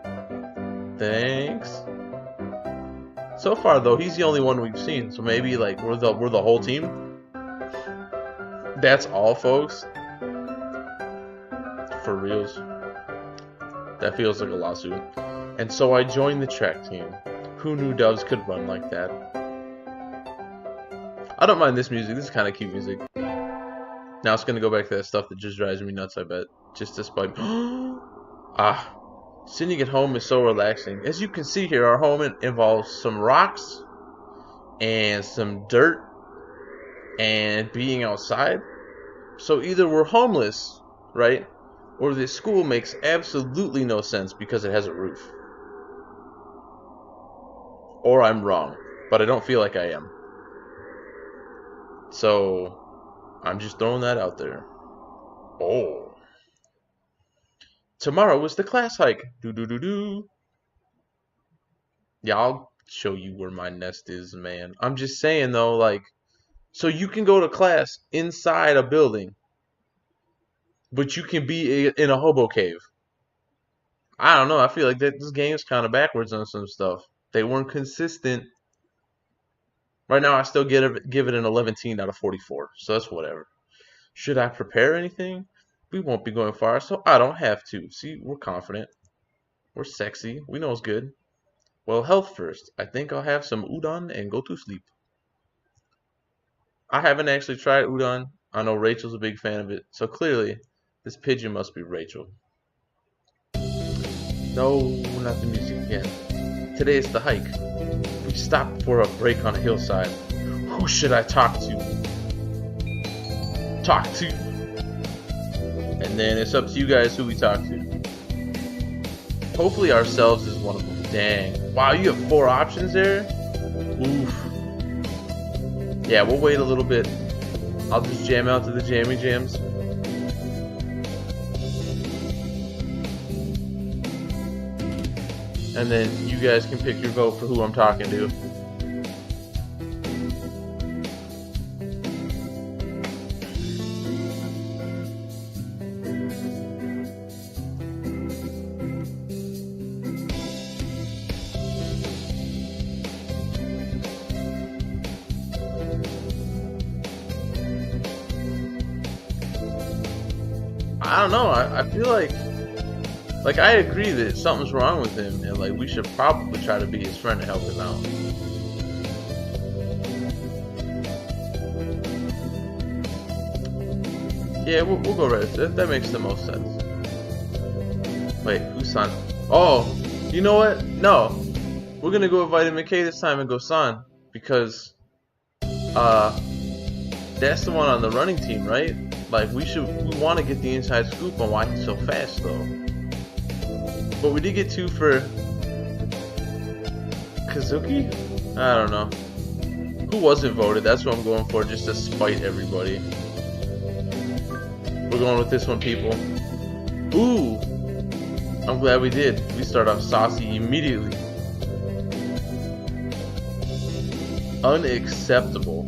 Thanks. So far though, he's the only one we've seen, so maybe like we're the whole team. That's all, folks. For reals. That feels like a lawsuit. And so I joined the track team. Who knew doves could run like that? I don't mind this music. This is kind of cute music. Now it's gonna go back to that stuff that just drives me nuts, I bet. Just despite. Sitting at home is so relaxing. As you can see here, our home involves some rocks and some dirt and being outside. So either we're homeless, right? Or this school makes absolutely no sense because it has a roof. Or I'm wrong, but I don't feel like I am. So I'm just throwing that out there. Oh. Tomorrow is the class hike. Do. Yeah, I'll show you where my nest is, man. I'm just saying though, like, so you can go to class inside a building, but you can be in a hobo cave. I don't know. I feel like this game's kind of backwards on some stuff. They weren't consistent. Right now, I still give it an 11 out of 44. So that's whatever. Should I prepare anything? We won't be going far, so I don't have to. See, we're confident. We're sexy. We know it's good. Well, health first. I think I'll have some udon and go to sleep. I haven't actually tried udon. I know Rachel's a big fan of it. So clearly, this pigeon must be Rachel. No, not the music again. Today is the hike. We stopped for a break on a hillside. Who should I talk to? And then it's up to you guys who we talk to. Hopefully ourselves is one of them. Dang. Wow, you have 4 options there? Oof. Yeah, we'll wait a little bit. I'll just jam out to the jammy jams. And then you guys can pick your vote for who I'm talking to. I don't know. I feel like I agree that something's wrong with him, and like we should probably try to be his friend to help him out. Yeah, we'll go right. That makes the most sense. Wait, who's San? Oh, you know what? No, we're gonna go with Vitamin K this time and go San because that's the one on the running team, right? Like we want to get the inside scoop on why he's so fast though. But we did get 2 for Kazuki? I don't know. Who wasn't voted? That's what I'm going for, just to spite everybody. We're going with this one, people. Ooh! I'm glad we did. We start off saucy immediately. Unacceptable.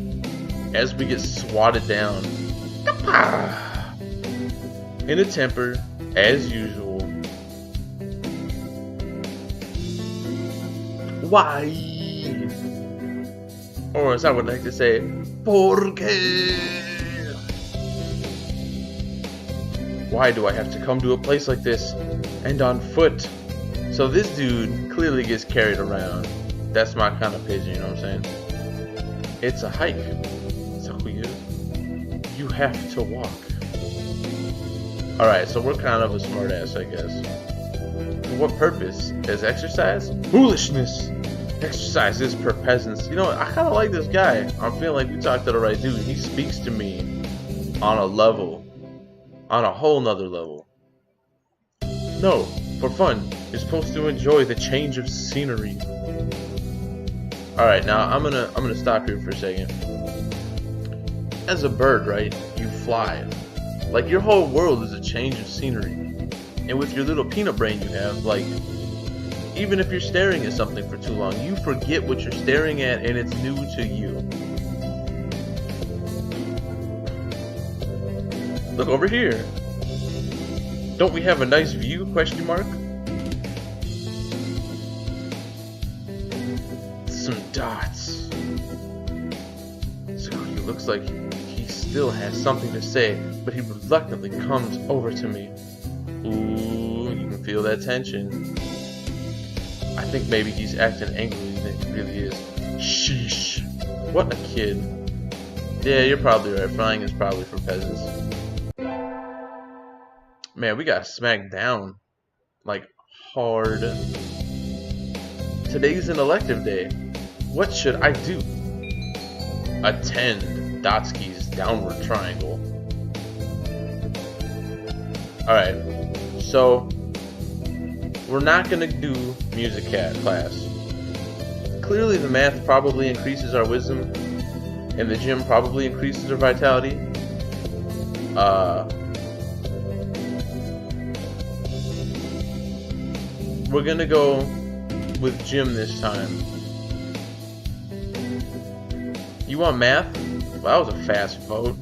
As we get swatted down. In a temper, as usual. Why? Or as I would like to say, ¿Por qué? Why do I have to come to a place like this and on foot? So this dude clearly gets carried around. That's my kind of pigeon, you know what I'm saying? It's a hike. So weird. You have to walk. Alright, so we're kind of a smartass, I guess. For what purpose? As exercise? Foolishness! Exercises per peasants. You know what? I kind of like this guy. I'm feeling like we talked to the right dude. He speaks to me on a level, on a whole nother level. No, for fun. You're supposed to enjoy the change of scenery. All right, now I'm gonna stop here for a second. As a bird, right? You fly. Like your whole world is a change of scenery. And with your little peanut brain you have, like, even if you're staring at something for too long, you forget what you're staring at and it's new to you. Look over here. Don't we have a nice view? Question mark. Some dots. So he looks like he still has something to say, but he reluctantly comes over to me. Ooh, you can feel that tension. I think maybe he's acting angrily than he really is. Sheesh. What a kid. Yeah, you're probably right. Flying is probably for peasants. Man, we got smacked down. Like, hard. Today's an elective day. What should I do? Attend Dotsky's downward triangle. Alright, so we're not gonna do music class. Clearly the math probably increases our wisdom, and the gym probably increases our vitality. We're gonna go with gym this time. You want math? Well, that was a fast vote.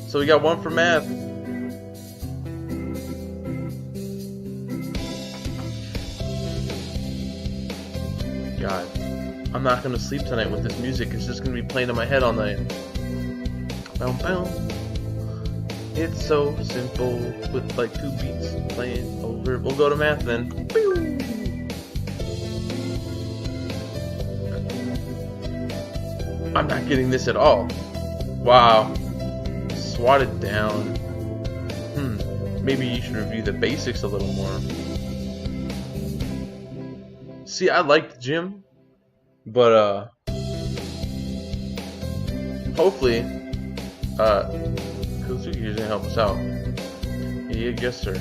So we got one for math. God, I'm not gonna sleep tonight with this music. It's just gonna be playing in my head all night. Bow, bow. It's so simple with like 2 beats playing over. We'll go to math then. I'm not getting this at all. Wow. Swatted down. Maybe you should review the basics a little more. See, I like the gym, but hopefully Kuzuki can help us out. Yeah, yes sir.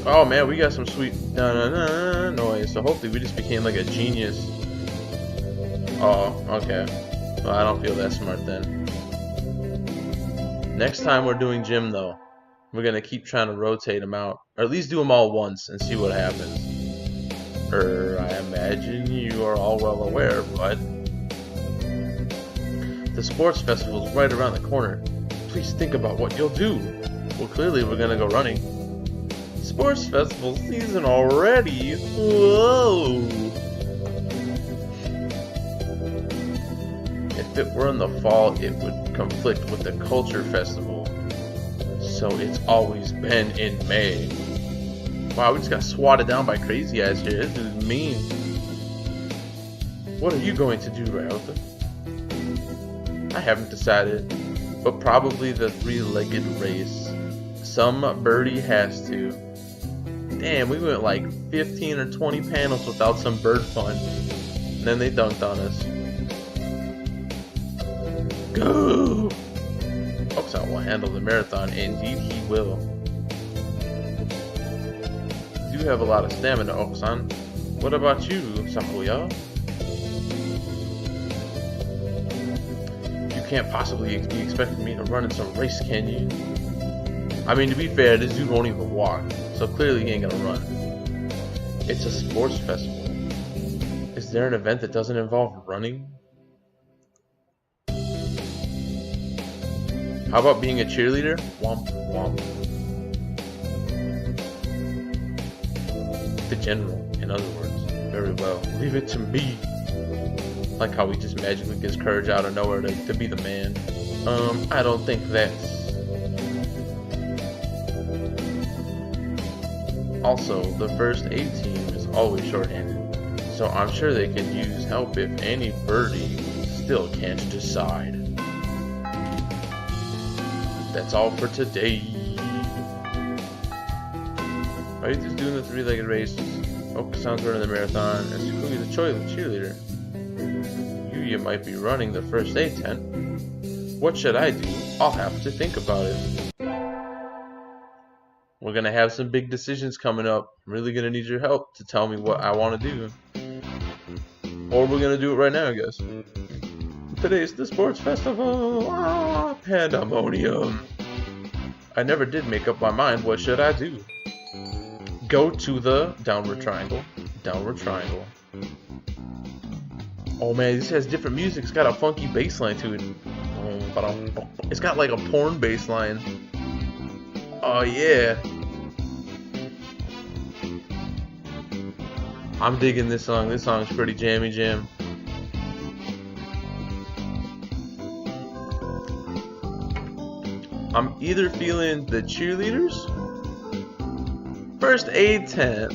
Oh man, we got some sweet na-na-na noise, so hopefully we just became like a genius. Oh, okay. Well, I don't feel that smart then. Next time we're doing gym though, we're gonna keep trying to rotate them out, or at least do them all once and see what happens. I imagine you are all well aware, but the sports festival's right around the corner. Please think about what you'll do. Well, clearly we're gonna go running. Sports festival season already? Whoa! If it were in the fall, it would conflict with the culture festival. So it's always been in May. Wow, we just got swatted down by crazy eyes here. This is mean. What are you going to do, Ryota? I haven't decided, but probably the 3-legged race. Some birdie has to. Damn, we went like 15 or 20 panels without some bird fun. And then they dunked on us. Go! Oxan will handle the marathon. Indeed he will. You have a lot of stamina, Oxan. What about you, Sakuya? You can't possibly be expecting me to run in some race, can you? I mean, to be fair, this dude won't even walk, so clearly he ain't gonna run. It's a sports festival. Is there an event that doesn't involve running? How about being a cheerleader? Womp, womp. The general, in other words. Very well. Leave it to me. Like how he just magically gets courage out of nowhere to be the man. I don't think that's... Also, the first aid team is always shorthanded, so I'm sure they could use help if any birdie still can't decide. That's all for today. Are you just doing the three-legged race? Focus on running the marathon and Squeaky the cheerleader. You might be running the first aid tent. What should I do? I'll have to think about it. We're gonna have some big decisions coming up. I'm really gonna need your help to tell me what I want to do. Or we're gonna do it right now, I guess. Today's the sports festival. Ah, pandemonium. I never did make up my mind. What should I do? Go to the downward triangle. Downward triangle. Oh man, this has different music. It's got a funky bass line to it. It's got like a porn bass line. Oh yeah. I'm digging this song. This song's pretty jammy jam. I'm either feeling the cheerleaders, first aid tent,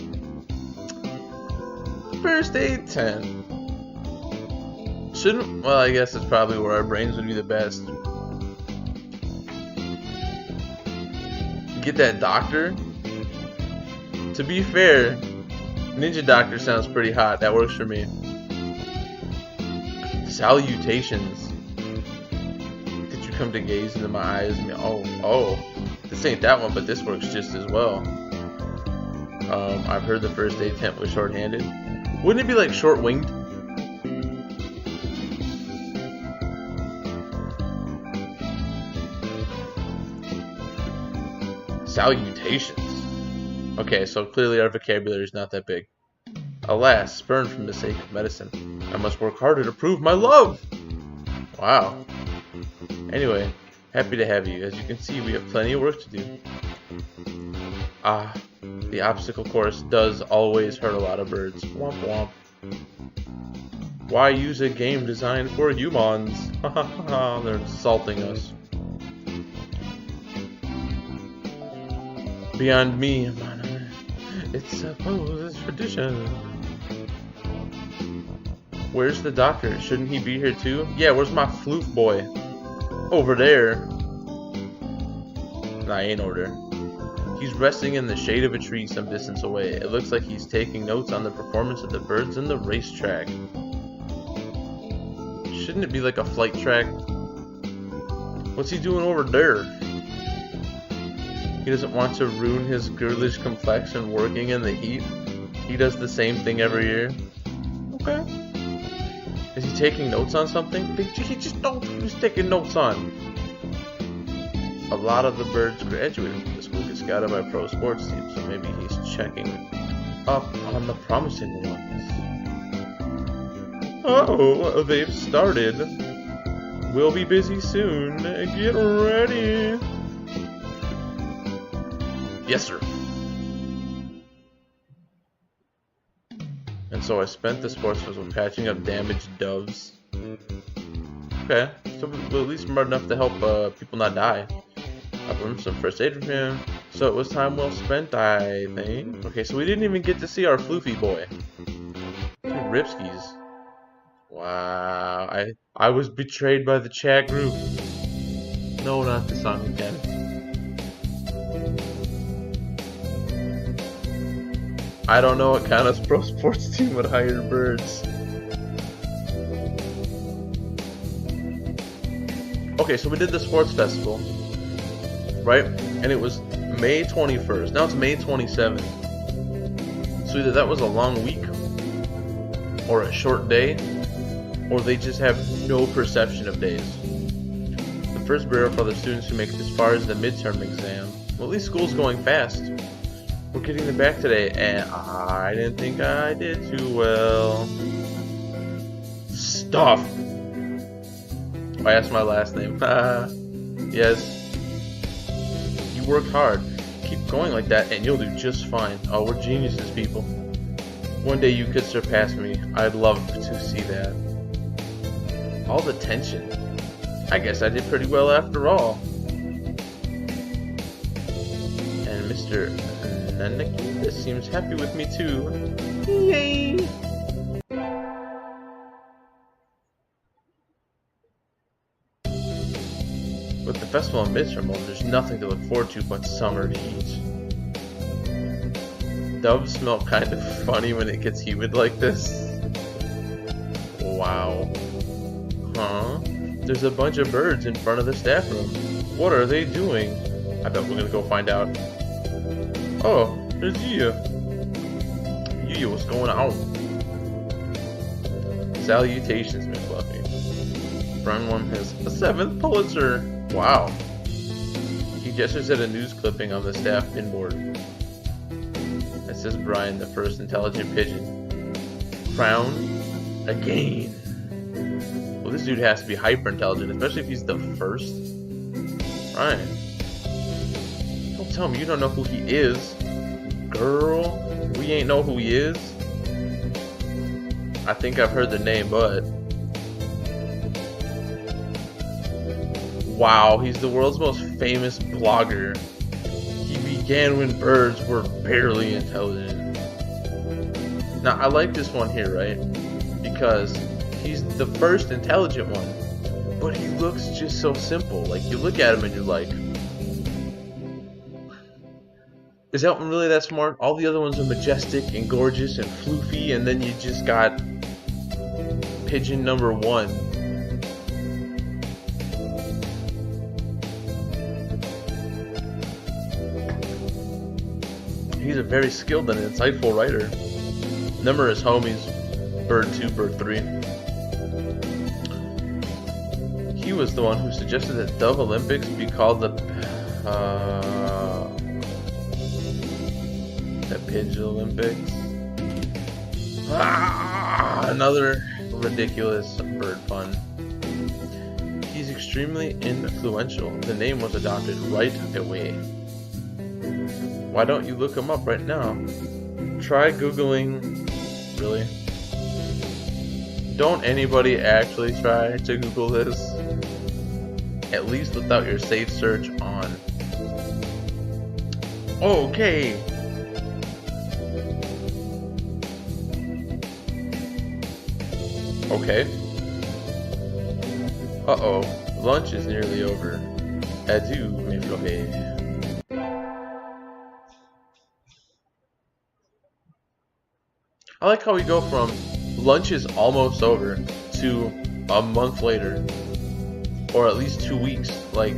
shouldn't, well, I guess that's probably where our brains would be the best. Get that doctor. To be fair, Ninja Doctor sounds pretty hot. That works for me. Salutations. Did you come to gaze into my eyes? Oh, this ain't that one, but this works just as well. I've heard the first aid tent was short-handed. Wouldn't it be like short-winged? Salutations. Okay, so clearly our vocabulary is not that big. Alas, spurned from the sake of medicine, I must work harder to prove my love. Wow. Anyway, happy to have you. As you can see, we have plenty of work to do. Ah, the obstacle course does always hurt a lot of birds. Womp womp. Why use a game designed for humans? They're insulting us. Beyond me, it's supposed tradition. Where's the doctor? Shouldn't he be here too? Yeah, where's my floof boy? Over there. Nah, he ain't over there. He's resting in the shade of a tree some distance away. It looks like he's taking notes on the performance of the birds in the racetrack. Shouldn't it be like a flight track? What's he doing over there? He doesn't want to ruin his girlish complexion working in the heat. He does the same thing every year. Okay. Is he taking notes on something? He just don't. He's taking notes on. A lot of the birds graduated from the school get scouted by pro sports teams, so maybe he's checking up on the promising ones. Oh, they've started. We'll be busy soon. Get ready. Yes, sir. And so I spent the sports festival patching up damaged doves. Okay, so we're at least smart enough to help people not die. I've learned some first aid from him, so it was time well spent, I think. Okay, so we didn't even get to see our floofy boy. Two ripskis. Wow, I was betrayed by the chat group. No, not the song again. I don't know what kind of pro sports team would hire birds. Okay, so we did the sports festival, right? And it was May 21st. Now it's May 27th. So either that was a long week, or a short day, or they just have no perception of days. The first barrier for the students who make it as far as the midterm exam. Well, at least school's going fast. We're getting them back today, and I didn't think I did too well. Stuff! I asked my last name. Yes. You worked hard. Keep going like that, and you'll do just fine. Oh, we're geniuses, people. One day you could surpass me. I'd love to see that. All the tension. I guess I did pretty well after all. And Mr. Nanaki seems happy with me too. Yay! With the festival in midterm, there's nothing to look forward to but summer heat. Doves smell kind of funny when it gets humid like this. Wow. Huh? There's a bunch of birds in front of the staff room. What are they doing? I bet we're gonna go find out. Oh, there's Yuya. Yuya, what's going on? Salutations, Miss Fluffy. Brown won his 7th Pulitzer. Wow. He gestures at a news clipping on the staff pinboard. It says Brian, the first intelligent pigeon. Crowned again. Well, this dude has to be hyper intelligent, especially if he's the first. Brian. Don't tell me you don't know who he is. Girl, we ain't know who he is. I think I've heard the name, but... Wow, he's the world's most famous blogger. He began when birds were barely intelligent. Now, I like this one here, right? Because he's the first intelligent one. But he looks just so simple. Like, you look at him and you're like... Is that one really that smart? All the other ones are majestic and gorgeous and floofy, and then you just got pigeon number 1. He's a very skilled and insightful writer. Number his homies, Bird 2, Bird 3. He was the one who suggested that Dove Olympics be called the Pigeon Olympics. Another ridiculous bird pun. He's extremely influential. The name was adopted right away. Why don't you look him up right now? Try Googling. Really? Don't anybody actually try to Google this? At least without your safe search on. Okay. Okay. Uh-oh. Lunch is nearly over. Adieu, mes fleurs. I like how we go from lunch is almost over to a month later. Or at least 2 weeks. Like,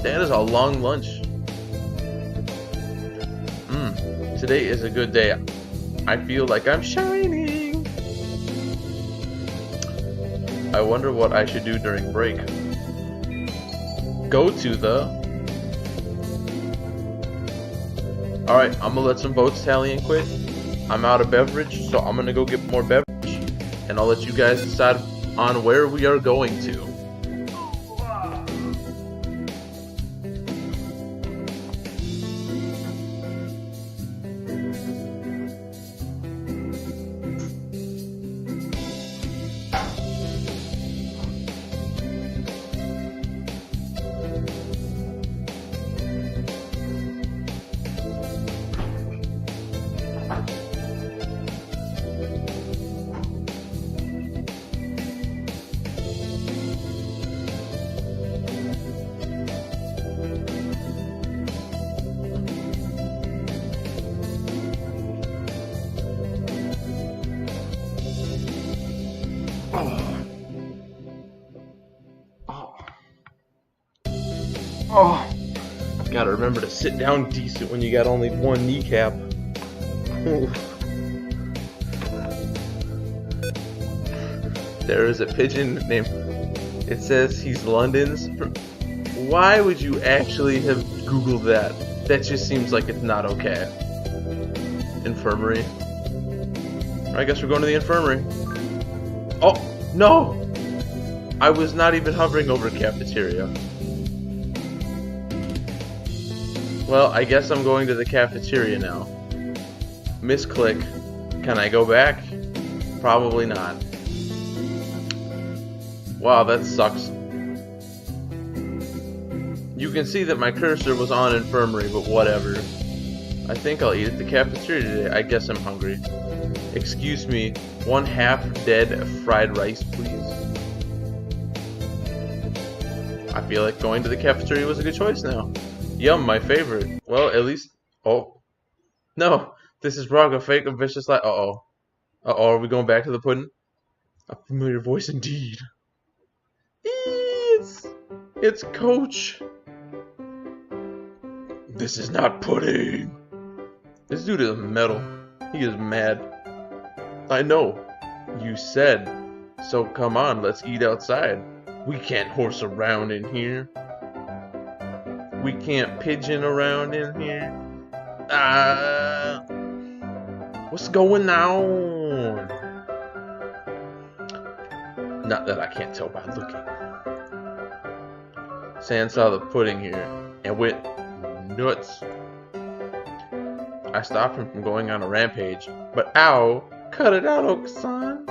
that is a long lunch. Today is a good day. I feel like I'm shining. I wonder what I should do during break. Go to the... Alright, I'm gonna let some votes tally and quit. I'm out of beverage, so I'm gonna go get more beverage. And I'll let you guys decide on where we are going to. Oh, gotta remember to sit down decent when you got only one kneecap. There is a pigeon named... It says he's London's. Why would you actually have Googled that? That just seems like it's not okay. Infirmary. I guess we're going to the infirmary. Oh, no! I was not even hovering over cafeteria. Well, I guess I'm going to the cafeteria now. Misclick. Can I go back? Probably not. Wow, that sucks. You can see that my cursor was on infirmary, but whatever. I think I'll eat at the cafeteria today. I guess I'm hungry. Excuse me, 1 half-dead fried rice, please. I feel like going to the cafeteria was a good choice now. Yum, my favorite. Well, at least... Oh. No, This is wrong. A fake, a vicious lie. Uh-oh. Uh-oh, are we going back to the pudding? A familiar voice indeed. It's Coach. This is not pudding. This dude is metal. He is mad. I know. You said. So come on, let's eat outside. We can't horse around in here. We can't pigeon around in here. What's going on? Not that I can't tell by looking. Sam saw the pudding here and went nuts. I stopped him from going on a rampage, but ow, cut it out, Okusan.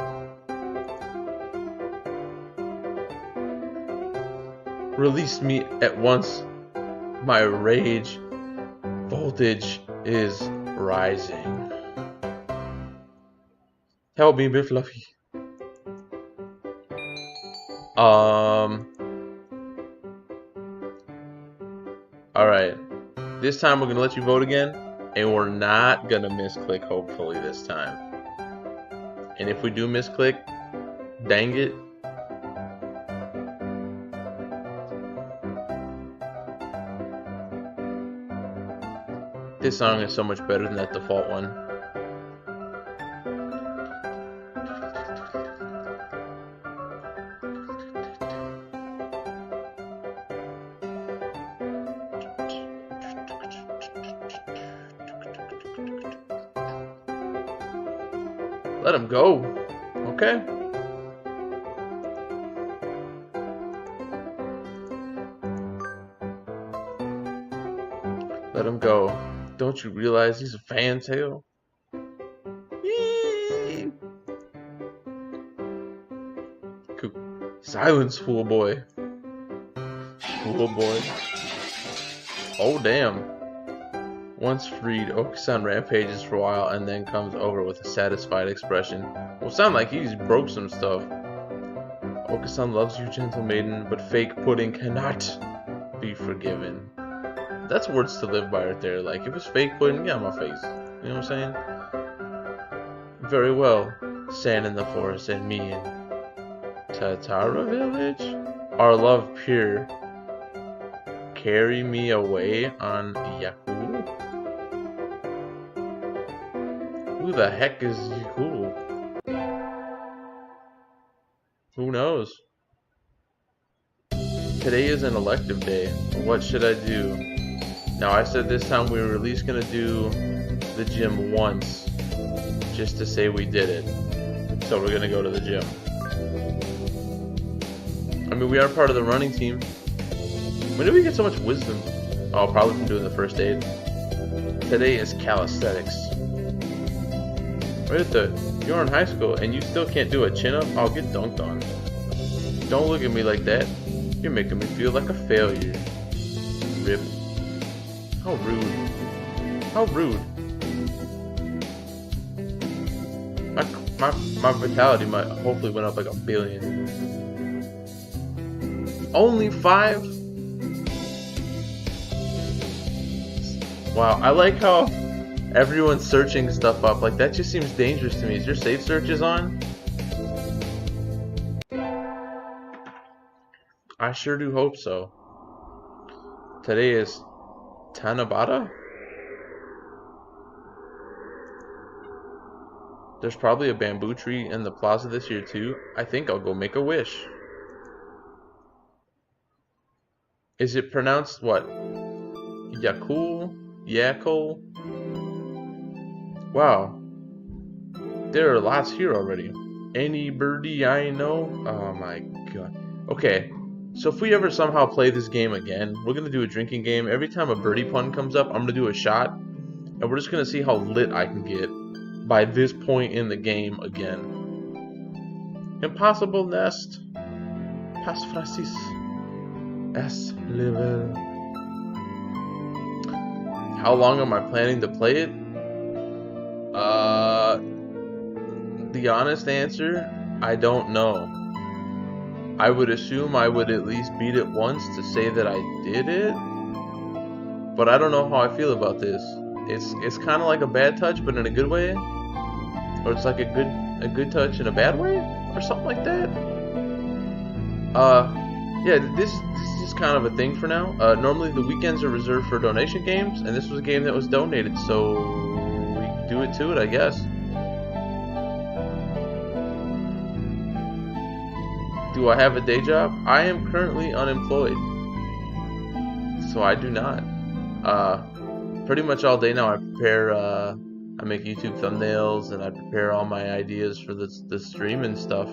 Release me at once. My rage voltage is rising. Help me, Big Fluffy. Alright. This time we're gonna let you vote again, and we're not gonna misclick, hopefully, this time. And if we do misclick, dang it. This song is so much better than that default one. Let him go. Okay. Let him go. Don't you realize he's a fantail? Silence, fool boy. Fool boy. Oh, damn. Once freed, Okusan rampages for a while and then comes over with a satisfied expression. Will sound like he's broke some stuff. Okusan loves you, gentle maiden, but fake pudding cannot be forgiven. That's words to live by right there. Like, if it's fake pudding, get on my face. You know what I'm saying? Very well. Sand in the forest and me in Tatara village? Our love pure. Carry me away on Yahoo? Who the heck is Yahoo? Who knows? Today is an elective day. What should I do? Now, I said this time we were at least going to do the gym once, just to say we did it. So we're going to go to the gym. I mean, we are part of the running team. When did we get so much wisdom? Oh, probably from doing the first aid. Today is calisthenics. Wait, you're in high school and you still can't do a chin-up? I'll get dunked on. Don't look at me like that. You're making me feel like a failure. Rip. How rude. How rude. My vitality might hopefully went up like 1 billion. Only 5? Wow, I like how everyone's searching stuff up. Like, that just seems dangerous to me. Is your save searches on? I sure do hope so. Today is Tanabata? There's probably a bamboo tree in the plaza this year too. I think I'll go make a wish. Is it pronounced what? Yakul? Yakul? Wow. There are lots here already. Any birdie I know? Oh my god. Okay. So if we ever somehow play this game again, we're going to do a drinking game. Every time a birdie pun comes up, I'm going to do a shot. And we're just going to see how lit I can get by this point in the game again. Impossible nest. Pass Francis. S level. How long am I planning to play it? The honest answer, I don't know. I would assume I would at least beat it once to say that I did it. But I don't know how I feel about this. it's kind of like a bad touch, but in a good way, or it's like a good touch in a bad way, or something like that. Yeah, this is just kind of a thing for now. Normally the weekends are reserved for donation games, and this was a game that was donated, so we do it to it, I guess. Do I have a day job? I am currently unemployed, so I do not. Pretty much all day now I prepare, I make YouTube thumbnails, and I prepare all my ideas for the stream and stuff.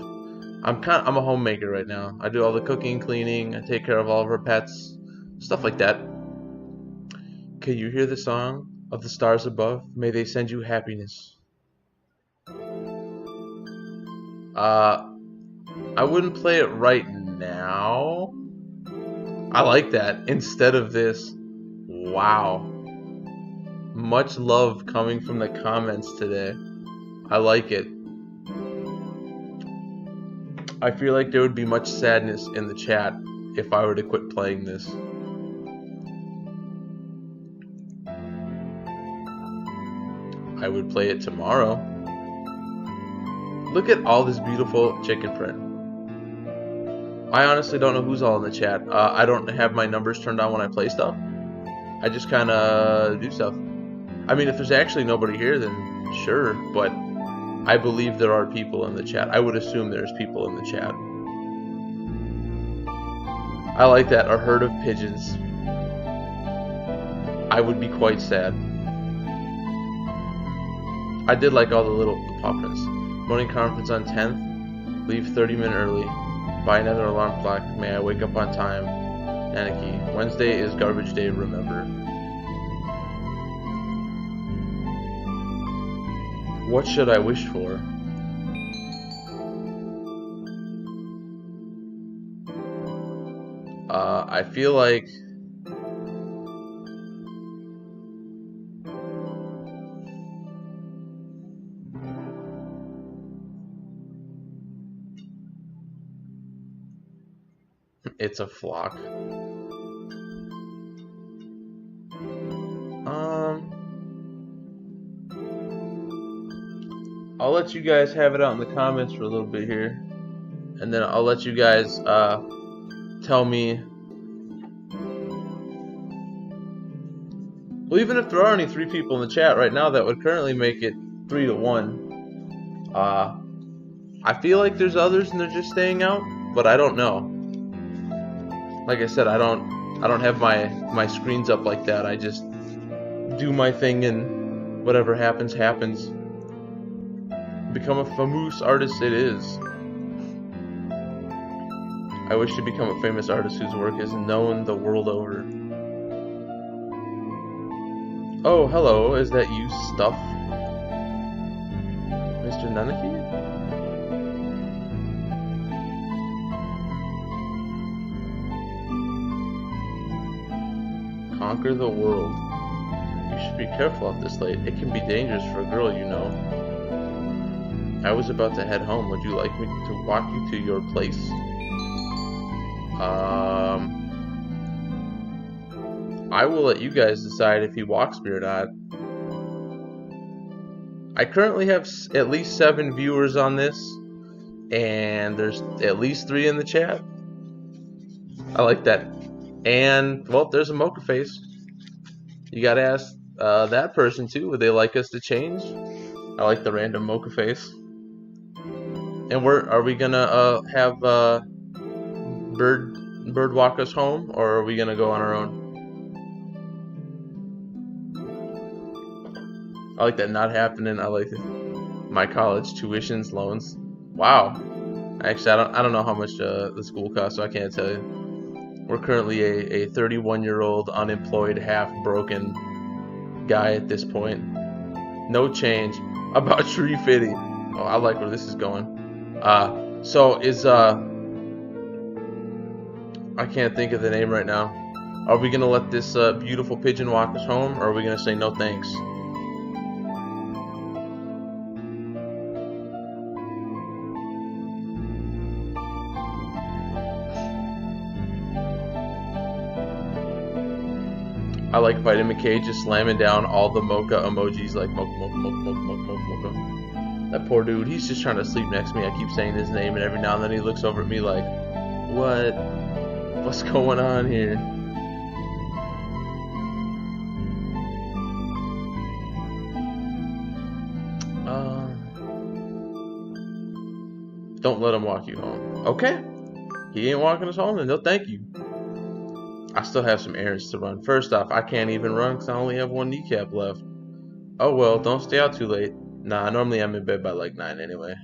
I'm a homemaker right now. I do all the cooking, cleaning, I take care of all of our pets, stuff like that. Can you hear the song of the stars above? May they send you happiness. I wouldn't play it right now. I like that. Instead of this. Wow. Much love coming from the comments today. I like it. I feel like there would be much sadness in the chat if I were to quit playing this. I would play it tomorrow. Look at all this beautiful chicken print. I honestly don't know who's all in the chat. I don't have my numbers turned on when I play stuff. I just kind of do stuff. I mean, if there's actually nobody here, then sure, but I believe there are people in the chat. I would assume there's people in the chat. I like that, a herd of pigeons. I would be quite sad. I did like all the paw prints. Morning conference on 10th. Leave 30 minutes early. Buy another alarm clock. May I wake up on time. Anarchy. Wednesday is garbage day, remember. What should I wish for? I feel like it's a flock. I'll let you guys have it out in the comments for a little bit here, and then I'll let you guys tell me. Well, even if there are only 3 people in the chat right now, that would currently make it 3-1. I feel like there's others and they're just staying out, but I don't know. Like I said, I don't have my screens up like that. I just do my thing, and whatever happens, happens. Become a famous artist it is. I wish to become a famous artist whose work is known the world over. Oh, hello, is that you, Stuff? Mr. Nanaki? Conquer the world. You should be careful out this late. It can be dangerous for a girl, you know. I was about to head home. Would you like me to walk you to your place? I will let you guys decide if he walks me or not. I currently have at least 7 viewers on this, and there's at least 3 in the chat. I like that. And, well, there's a mocha face. You gotta ask that person too. Would they like us to change? I like the random mocha face. And are we gonna have Bird walk us home, or are we gonna go on our own? I like that not happening. I like it. My college tuitions, loans. Wow. Actually, I don't know how much the school costs, so I can't tell you. We're currently a 31-year-old unemployed, half-broken guy at this point. No change. About tree fitting. Oh, I like where this is going. So is I can't think of the name right now. Are we gonna let this beautiful pigeon walk us home, or are we gonna say no thanks? I like Vitamin K just slamming down all the mocha emojis like mocha, mocha, mocha, mocha, mocha, mocha, mocha. That poor dude, he's just trying to sleep next to me. I keep saying his name, and every now and then he looks over at me like, what? What's going on here? Don't let him walk you home. Okay. He ain't walking us home, then no thank you. I still have some errands to run. First off, I can't even run because I only have one kneecap left. Oh well, don't stay out too late. Nah, normally I'm in bed by like 9 anyway.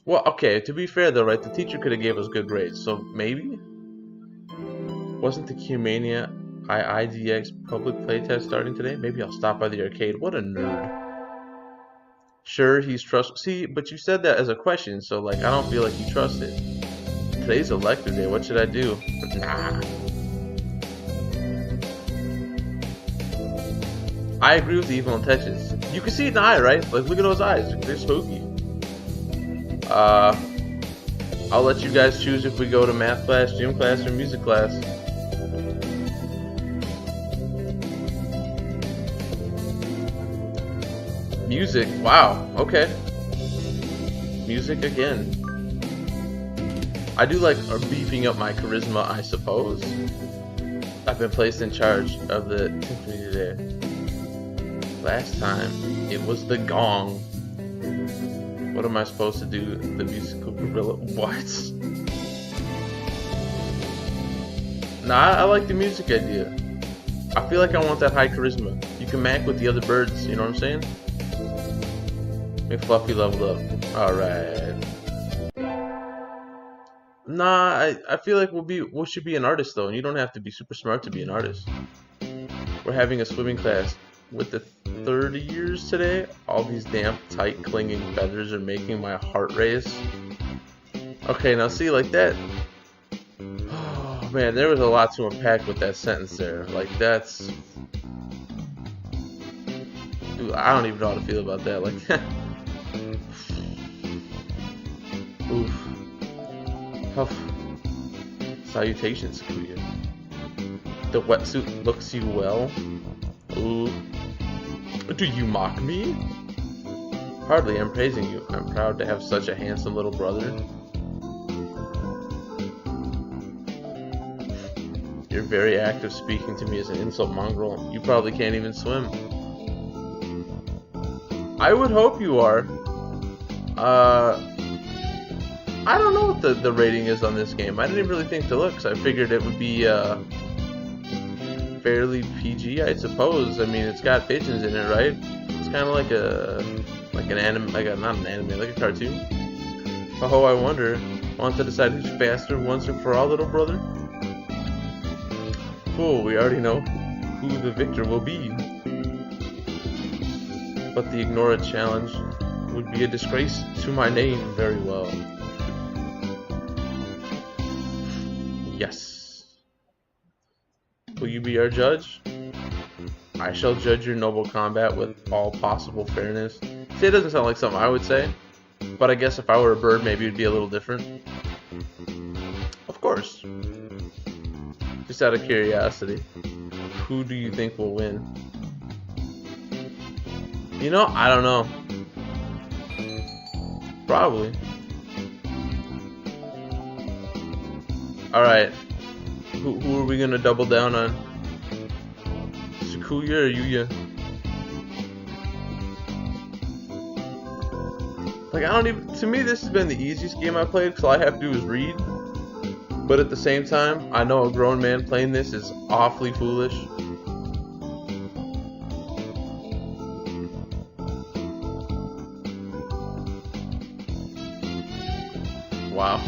Well, okay, to be fair though, right, the teacher could have gave us good grades, so maybe? Wasn't the Qmania IIDX public playtest starting today? Maybe I'll stop by the arcade. What a nerd. Sure, he's see, but you said that as a question, so like I don't feel like you trust it. Today's elective day, what should I do? Nah. I agree with the evil intentions. You can see it in the eye, right? Like, look at those eyes. They're spooky. I'll let you guys choose if we go to math class, gym class, or music class. Music. Wow. Okay. Music again. I do like beefing up my charisma, I suppose. I've been placed in charge of the symphony today. Last time, it was the gong. What am I supposed to do? The musical gorilla? What? Nah, I like the music idea. I feel like I want that high charisma. You can mac with the other birds, you know what I'm saying? Make Fluffy level up. Alright. Nah, I feel like we should be an artist though, and you don't have to be super smart to be an artist. We're having a swimming class with the third years today. All these damp, tight, clinging feathers are making my heart race. Okay, now see, like that. Oh man, there was a lot to unpack with that sentence there. Like that's. Dude, I don't even know how to feel about that. Like. Oof. Huff. Salutations, Kuya. The wetsuit looks you well. Ooh. Do you mock me? Hardly, I'm praising you. I'm proud to have such a handsome little brother. You're very active speaking to me as an insult mongrel. You probably can't even swim. I would hope you are. I don't know what the rating is on this game. I didn't even really think to look, because I figured it would be fairly PG, I suppose. I mean, it's got pigeons in it, right? It's kind of like an anime, not an anime, like a cartoon. Oh, I wonder. Want to decide who's faster once and for all, little brother? Fool, we already know who the victor will be. But the ignore it challenge would be a disgrace to my name. Very well. Yes. Will you be our judge? I shall judge your noble combat with all possible fairness. See, it doesn't sound like something I would say, but I guess if I were a bird, maybe it'd be a little different. Of course. Just out of curiosity, who do you think will win? You know, I don't know. Probably. Alright. Who are we gonna double down on? Sakuya or Yuya? Like, I don't even... To me, this has been the easiest game I played, because all I have to do is read. But at the same time, I know a grown man playing this is awfully foolish. Wow.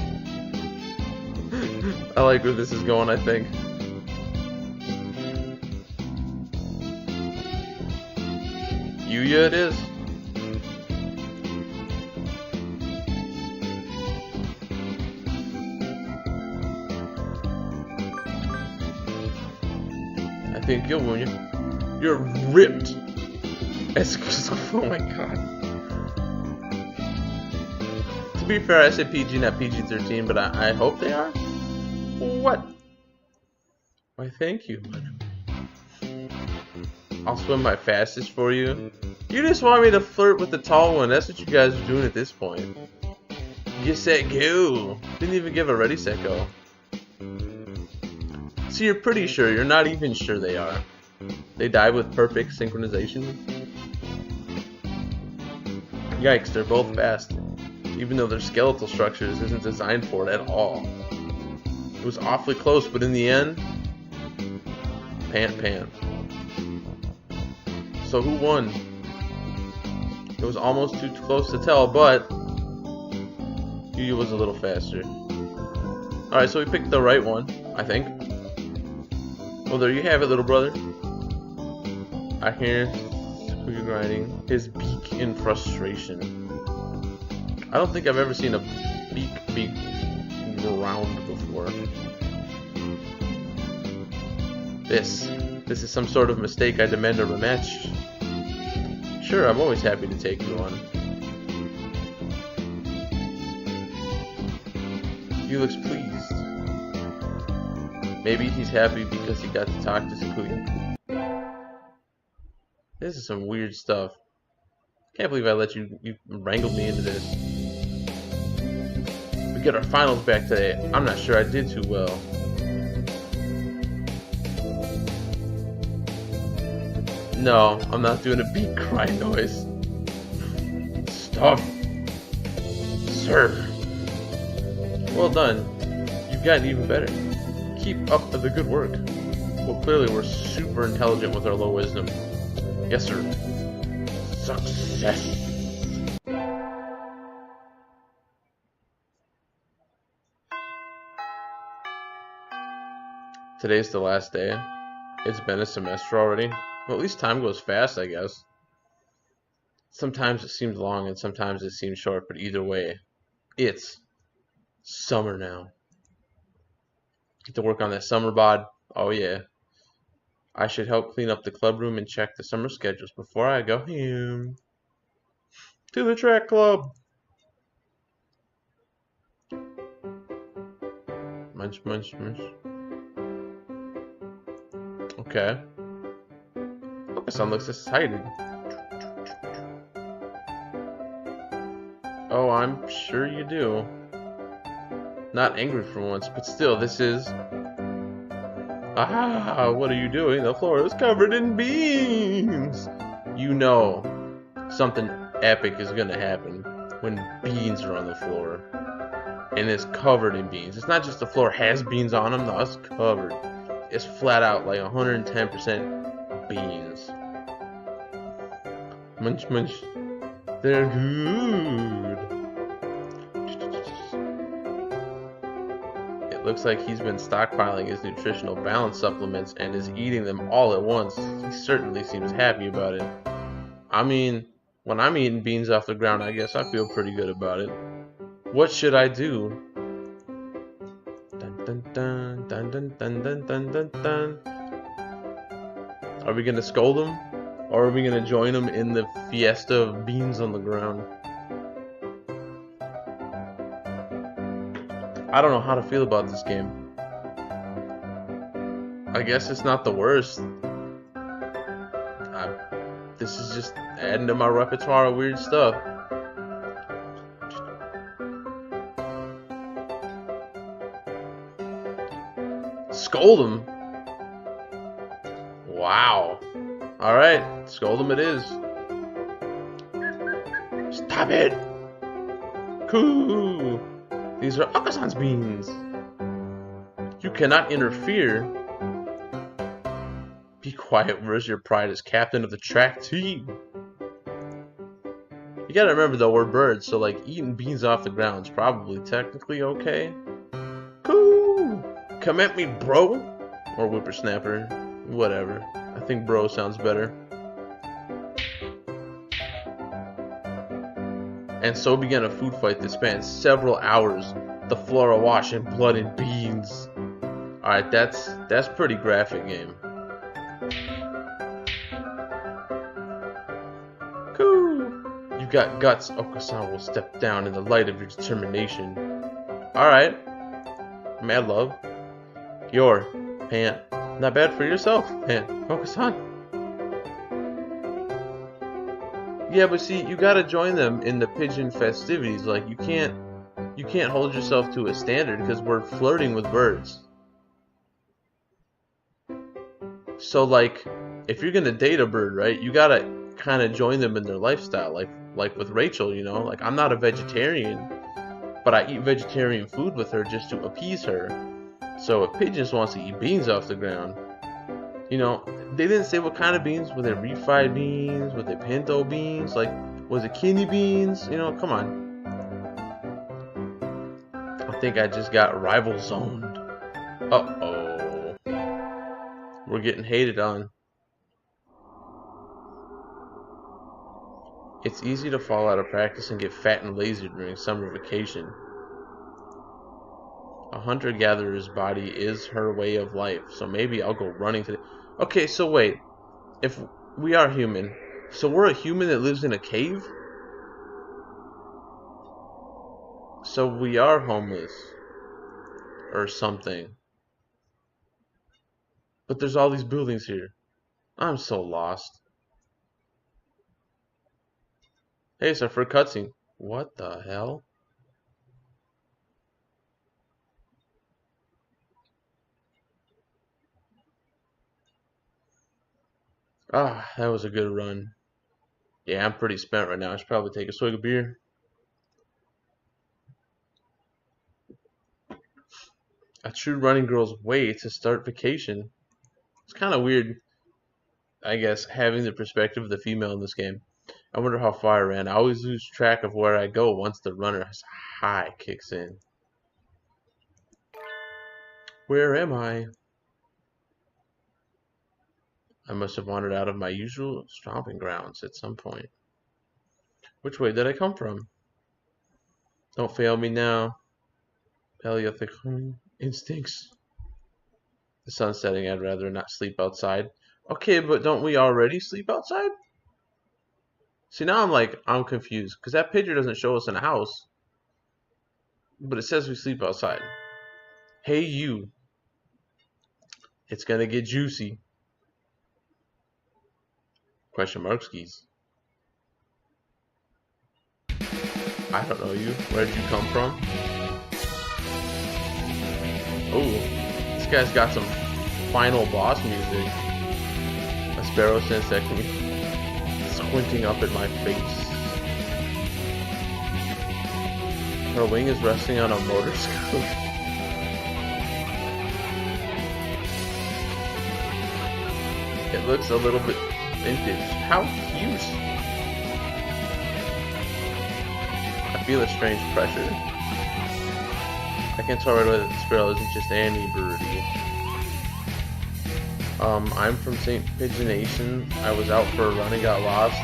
I like where this is going, I think. Yuya it is. I think you'll win. You're ripped. Oh my god. To be fair, I said PG, not PG-13, but I hope they are. What? Why, thank you. I'll swim my fastest for you. You just want me to flirt with the tall one. That's what you guys are doing at this point. Get set, go. Didn't even give a ready, set, go. So you're pretty sure. You're not even sure they are. They dive with perfect synchronization. Yikes, they're both fast. Even though their skeletal structures isn't designed for it at all. It was awfully close, but in the end, pant. So who won? It was almost too close to tell, but Yu was a little faster. Alright, so we picked the right one, I think. Well, there you have it, little brother. I hear Squeaky grinding his beak in frustration. I don't think I've ever seen a beak round before. This is some sort of mistake. I demand a rematch. Sure, I'm always happy to take you on. He looks pleased. Maybe he's happy because he got to talk to Squeaky. This is some weird stuff. Can't believe I let you wrangled me into this. We get our finals back today. I'm not sure I did too well. No, I'm not doing a beak cry noise. Stop. Sir. Well done. You've gotten even better. Keep up the good work. Well, clearly we're super intelligent with our low wisdom. Yes, sir. Success. Today's the last day. It's been a semester already. Well, at least time goes fast, I guess. Sometimes it seems long and sometimes it seems short, but either way, it's summer now. Get to work on that summer bod. Oh yeah. I should help clean up the club room and check the summer schedules before I go home. To the track club. Munch, munch, munch. Okay. Son looks excited. Oh, I'm sure you do. Not angry for once, but still, this is... Ah, what are you doing? The floor is covered in beans! You know, something epic is gonna happen when beans are on the floor. And it's covered in beans. It's not just the floor has beans on them, no, it's covered. It's flat out like 110% beans. Munch, munch. They're good. It looks like he's been stockpiling his nutritional balance supplements and is eating them all at once. He certainly seems happy about it. I mean, when I'm eating beans off the ground, I guess I feel pretty good about it. What should I do? Dun dun dun dun dun dun dun dun dun dun. Are we gonna scold him? Or are we gonna join him in the fiesta of beans on the ground? I don't know how to feel about this game. I guess it's not the worst. This is just adding to my repertoire of weird stuff. Scold him? Wow. Alright, scold him it is. Stop it! Cool! These are Akasan's beans. You cannot interfere. Be quiet, where's your pride as captain of the track team? You gotta remember though, we're birds, so like eating beans off the ground is probably technically okay. Cool! Come at me, bro! Or whippersnapper. Whatever. I think bro sounds better. And so began a food fight that spanned several hours. The floor awash in blood and beans. Alright, that's pretty graphic, game. Cool. You've got guts. Okasan will step down in the light of your determination. Alright. Mad love. Your pant Not bad for yourself, man. Focus on. Yeah, but see, you gotta join them in the pigeon festivities. Like, you can't hold yourself to a standard because we're flirting with birds. So, like, if you're gonna date a bird, right, you gotta kind of join them in their lifestyle. Like with Rachel, you know, like I'm not a vegetarian, but I eat vegetarian food with her just to appease her. So if Pigeon just wants to eat beans off the ground, you know, they didn't say what kind of beans. Were they refried beans? Were they pinto beans? Like, was it kidney beans? You know, come on. I think I just got rival zoned. Uh-oh. We're getting hated on. It's easy to fall out of practice and get fat and lazy during summer vacation. A hunter-gatherer's body is her way of life, so maybe I'll go running today. Okay, so wait. If we are human, so we're a human that lives in a cave? So we are homeless. Or something. But there's all these buildings here. I'm so lost. Hey, it's our first cutscene. What the hell? Ah, that was a good run. Yeah, I'm pretty spent right now. I should probably take a swig of beer. A true running girl's way to start vacation. It's kind of weird, I guess, having the perspective of the female in this game. I wonder how far I ran. I always lose track of where I go once the runner's high kicks in. Where am I? I must have wandered out of my usual stomping grounds at some point. Which way did I come from? Don't fail me now. Paleolithic instincts. The sun's setting. I'd rather not sleep outside. Okay, but don't we already sleep outside? See, now I'm confused. Because that picture doesn't show us in a house. But it says we sleep outside. Hey, you. It's gonna get juicy. Question mark skis. I don't know you. Where did you come from? Oh, this guy's got some final boss music. A sparrow sends that to me, squinting up at my face. Her wing is resting on a motor scooter. It looks a little bit vintage. How cute! I feel a strange pressure. I can tell right away that the sparrow isn't just any birdie. I'm from St. Pigeon Nation. I was out for a run and got lost.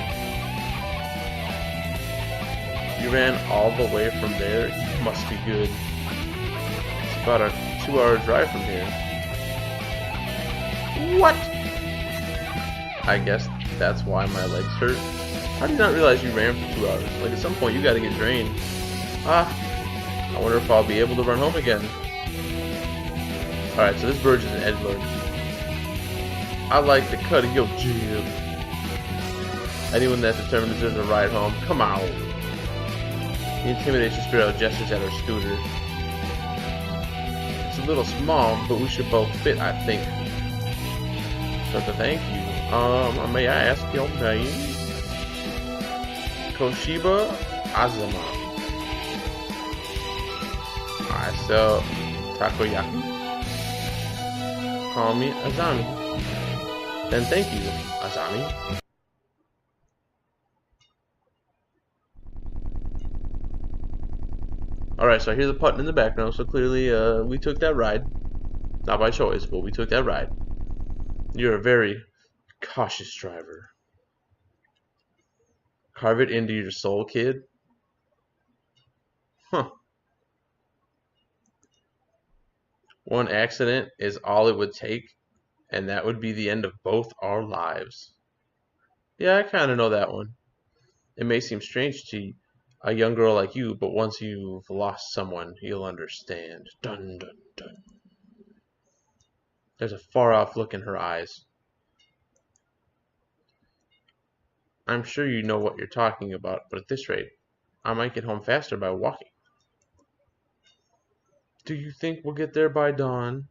You ran all the way from there? You must be good. It's about a 2-hour drive from here. What? I guess that's why my legs hurt. How did you not realize you ran for 2 hours? Like, at some point you gotta get drained. I wonder if I'll be able to run home again. Alright, so this bird is an edgelord. I like the cut of your jib. Anyone that's determined deserves a ride home, come out. The intimidation sparrow gestures at her scooter. It's a little small, but we should both fit, I think. So thank you. May I ask your name? Koshiba Azama. I sell takoyaki. Call me Azami. Then thank you, Azami. Alright, so I hear the putting in the background, so clearly we took that ride. Not by choice, but we took that ride. You're a very cautious driver. Carve it into your soul, kid. Huh. One accident is all it would take, and that would be the end of both our lives. Yeah, I kind of know that one. It may seem strange to a young girl like you, but once you've lost someone, you'll understand. Dun dun dun. There's a far-off look in her eyes. I'm sure you know what you're talking about, but at this rate, I might get home faster by walking. Do you think we'll get there by dawn?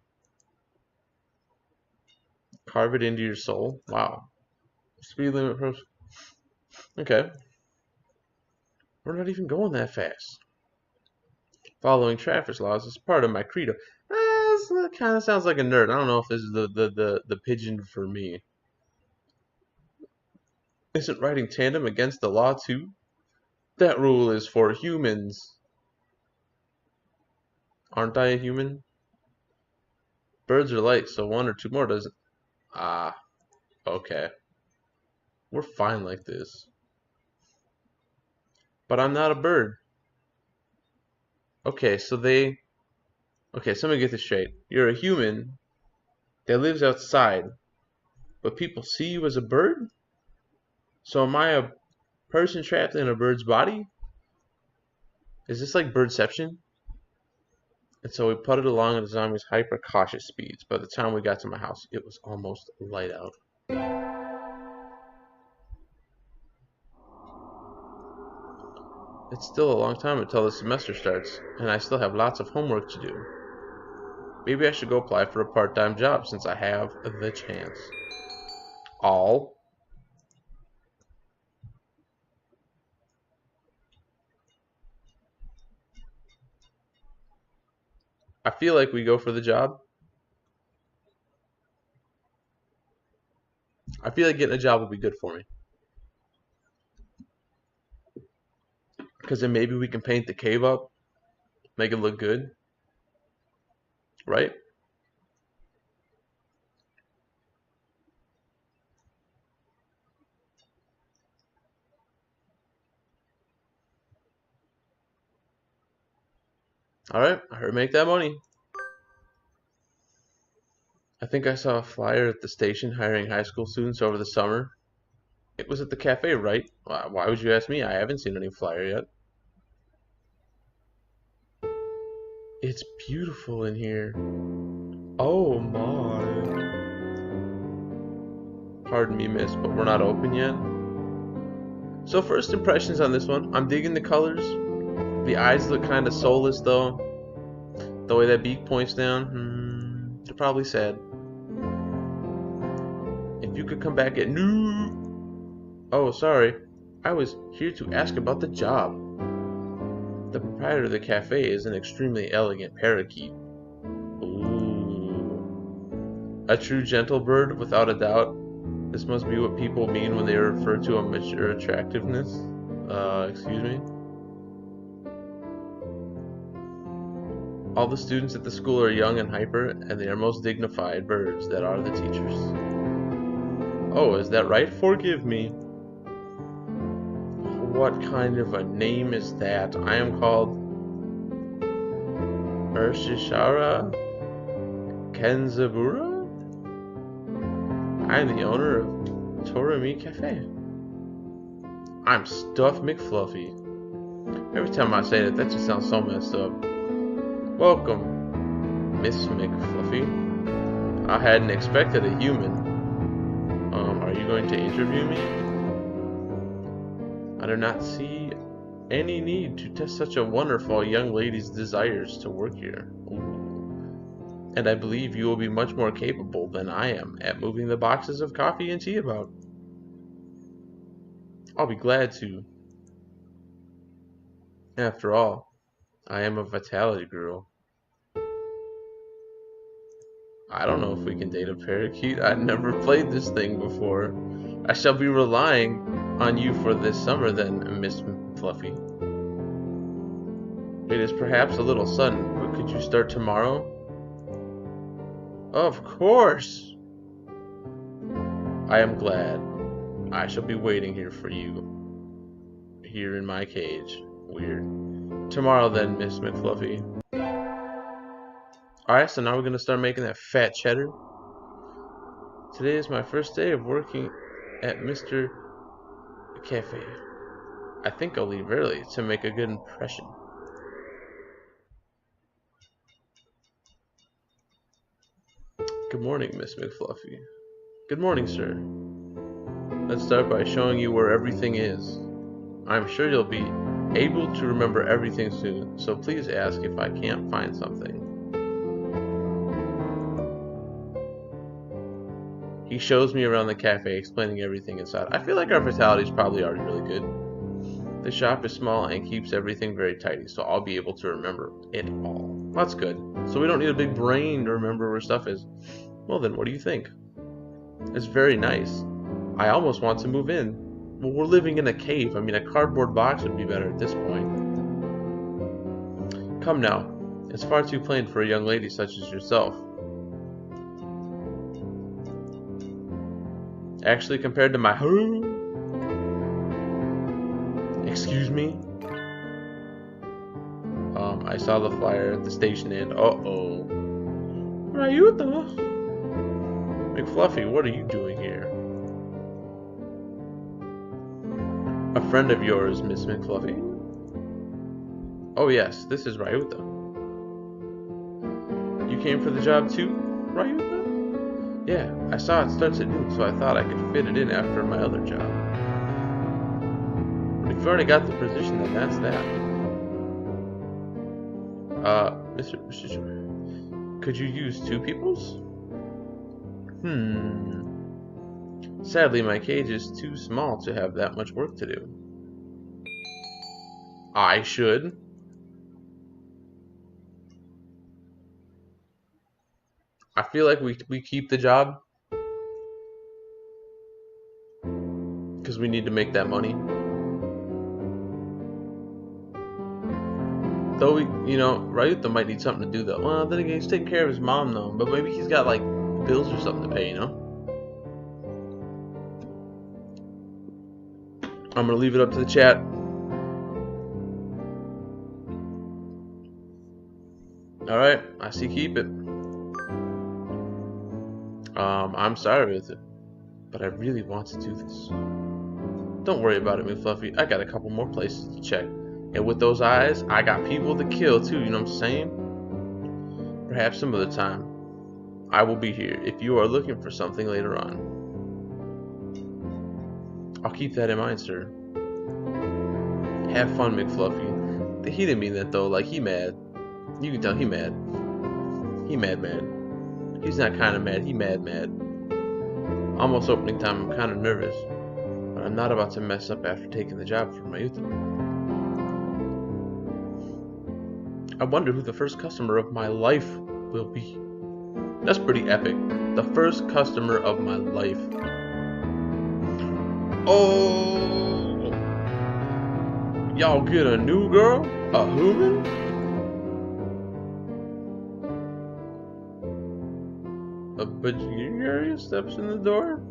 Carve it into your soul? Wow. Speed limit for... Okay. We're not even going that fast. Following traffic laws is part of my credo. That kind of sounds like a nerd. I don't know if this is the pigeon for me. Isn't riding tandem against the law too? That rule is for humans. Aren't I a human? Birds are light, so one or two more doesn't... Ah, okay. We're fine like this. But I'm not a bird. Okay, so they... Okay, so let me get this straight. You're a human that lives outside, but people see you as a bird? So am I a person trapped in a bird's body? Is this like birdception? And so we putted along at the zombie's hyper cautious speeds. By the time we got to my house, it was almost light out. It's still a long time until the semester starts, and I still have lots of homework to do. Maybe I should go apply for a part-time job since I have the chance. All. I feel like we go for the job. I feel like getting a job will be good for me. Because then maybe we can paint the cave up, make it look good. Right? Alright, I heard make that money. I think I saw a flyer at the station hiring high school students over the summer. It was at the cafe, right? Why would you ask me? I haven't seen any flyer yet. It's beautiful in here. Oh my. Pardon me, miss, but we're not open yet. So first impressions on this one. I'm digging the colors. The eyes look kind of soulless though. The way that beak points down. They're probably sad. If you could come back at noon. Oh, sorry. I was here to ask about the job. The proprietor of the cafe is an extremely elegant parakeet. Ooh. A true gentle bird, without a doubt. This must be what people mean when they refer to a mature attractiveness. Excuse me? All the students at the school are young and hyper, and they are most dignified birds that are the teachers. Oh, is that right? Forgive me. What kind of a name is that? I am called Urshishara Kenzabura? I am the owner of Torami Cafe. I'm Stuffed McFluffy. Every time I say that just sounds so messed up. Welcome, Miss McFluffy. I hadn't expected a human. Are you going to interview me? I do not see any need to test such a wonderful young lady's desires to work here. Ooh. And I believe you will be much more capable than I am at moving the boxes of coffee and tea about. I'll be glad to. After all, I am a vitality girl. I don't know if we can date a parakeet. I've never played this thing before. I shall be relying on you for this summer then, Miss Fluffy. It is perhaps a little sudden, but could you start tomorrow? Of course! I am glad. I shall be waiting here for you. Here in my cage. Weird. Tomorrow then, Miss McFluffy. Alright, so now we're going to start making that fat cheddar. Today is my first day of working at Mr. Cafe. I think I'll leave early to make a good impression. Good morning, Miss McFluffy. Good morning, sir. Let's start by showing you where everything is. I'm sure you'll be able to remember everything soon, so please ask if I can't find something. He shows me around the cafe, explaining everything inside. I feel like our hospitality is probably already really good. The shop is small and keeps everything very tidy, so I'll be able to remember it all. That's good. So we don't need a big brain to remember where stuff is. Well then, what do you think? It's very nice. I almost want to move in. Well, we're living in a cave. I mean, a cardboard box would be better at this point. Come now. It's far too plain for a young lady such as yourself. Actually, compared to my excuse me? I saw the flyer at the station and uh-oh. Ryuta! McFluffy, what are you doing here? A friend of yours, Miss McFluffy? Oh yes, this is Ryuta. You came for the job too, Ryuta? Yeah, I saw it starts at noon, so I thought I could fit it in after my other job. But if you've already got the position, then that's that. Mr. Could you use 2 peoples? Sadly, my cage is too small to have that much work to do. I should. I feel like we keep the job because we need to make that money. Though Ryuta might need something to do though. Well, then again, he's taking care of his mom though. But maybe he's got like bills or something to pay, I'm gonna leave it up to the chat. Alright, I see keep it. I'm sorry with it, but I really want to do this. Don't worry about it, McFluffy. I got a couple more places to check. And with those eyes, I got people to kill too, you know what I'm saying? Perhaps some other time, I will be here if you are looking for something later on. I'll keep that in mind, sir. Have fun, McFluffy. He didn't mean that though, like he mad. You can tell he mad. He mad. He's not kinda mad, he mad. Almost opening time, I'm kinda nervous. But I'm not about to mess up after taking the job from Ryuta. I wonder who the first customer of my life will be. That's pretty epic. The first customer of my life. Oh! Y'all get a new girl? A human? A pigeon steps in the door?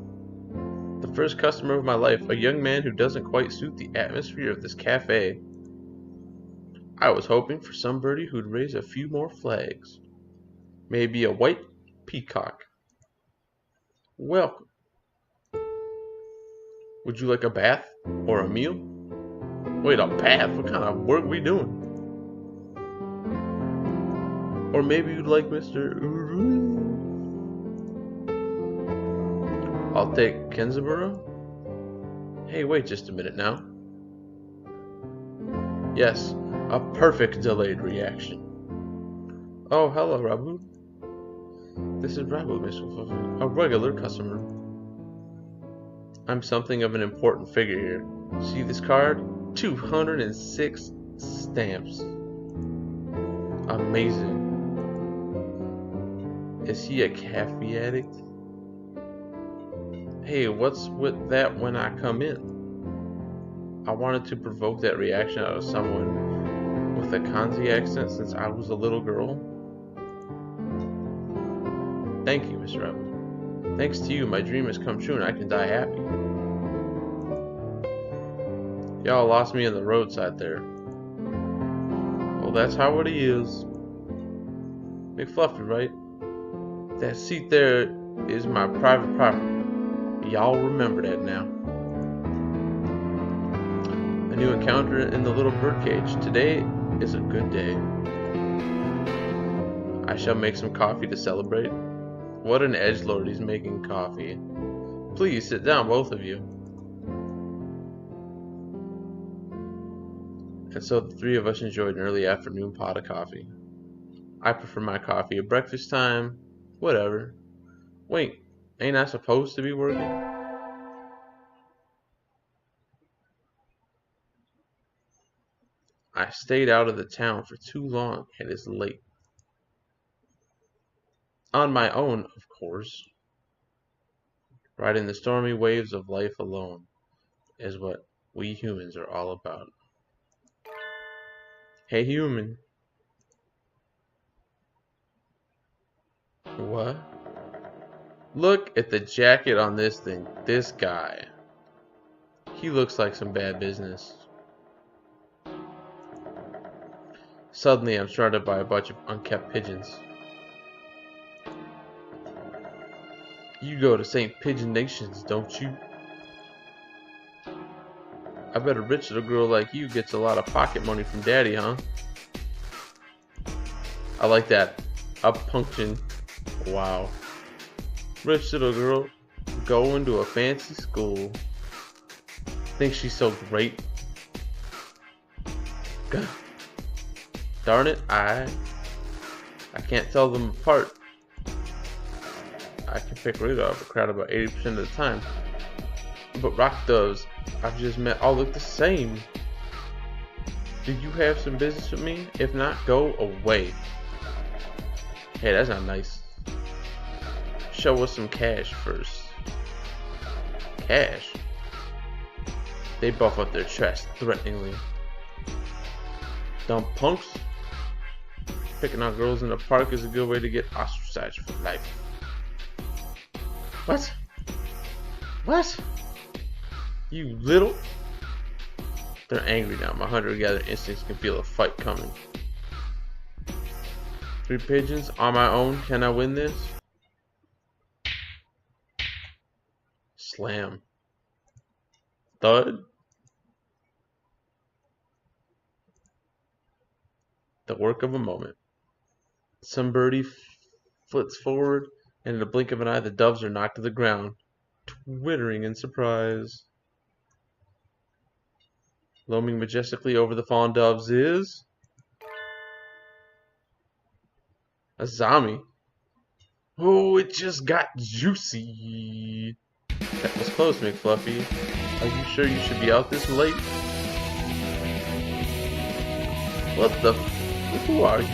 The first customer of my life, a young man who doesn't quite suit the atmosphere of this cafe. I was hoping for somebody who'd raise a few more flags. Maybe a white peacock. Welcome. Would you like a bath or a meal? Wait, a bath? What kind of work are we doing? Or maybe you'd like Mr. Uru. I'll take Kenzaburo. Hey, wait just a minute now. Yes, a perfect delayed reaction. Oh, hello, Rabu. This is Rabu, Miss McFluffy, a regular customer. I'm something of an important figure here. See this card? 206 stamps. Amazing. Is he a cafe addict? Hey, what's with that when I come in? I wanted to provoke that reaction out of someone with a Kanzi accent since I was a little girl. Thank you, Mr. Rabu. Thanks to you, my dream has come true and I can die happy. Y'all lost me on the roadside there. Well, that's how it is. McFluffy, right? That seat there is my private property. Y'all remember that now. A new encounter in the little birdcage. Today is a good day. I shall make some coffee to celebrate. What an edgelord, he's making coffee. Please sit down, both of you. And so the three of us enjoyed an early afternoon pot of coffee. I prefer my coffee at breakfast time. Whatever. Wait, ain't I supposed to be working? I stayed out of the town for too long and it's late. On my own, of course. Riding the stormy waves of life alone is what we humans are all about. Hey human. What? Look at the jacket on this thing. This guy. He looks like some bad business. Suddenly I'm surrounded by a bunch of unkept pigeons. You go to St. Pigeon Nations, don't you? I bet a rich little girl like you gets a lot of pocket money from daddy, huh? I like that. Up punction. Wow. Rich little girl going to a fancy school. Thinks she's so great. God. Darn it, I can't tell them apart. I can pick right out of a crowd about 80% of the time. But rock doves I've just met all look the same. Do you have some business with me? If not, go away. Hey, that's not nice. Show us some cash first. Cash? They buff up their chest threateningly. Dumb punks. Picking on girls in the park is a good way to get ostracized for life. What? What? You little? They're angry now. My hunter-gatherer instincts can feel a fight coming. 3 pigeons on my own. Can I win this? Slam. Thud. The work of a moment. Some birdie flits forward, and in a blink of an eye, the doves are knocked to the ground, twittering in surprise. Looming majestically over the fallen doves is a zombie. Oh, it just got juicy. That was close, McFluffy. Are you sure you should be out this late? What the who are you?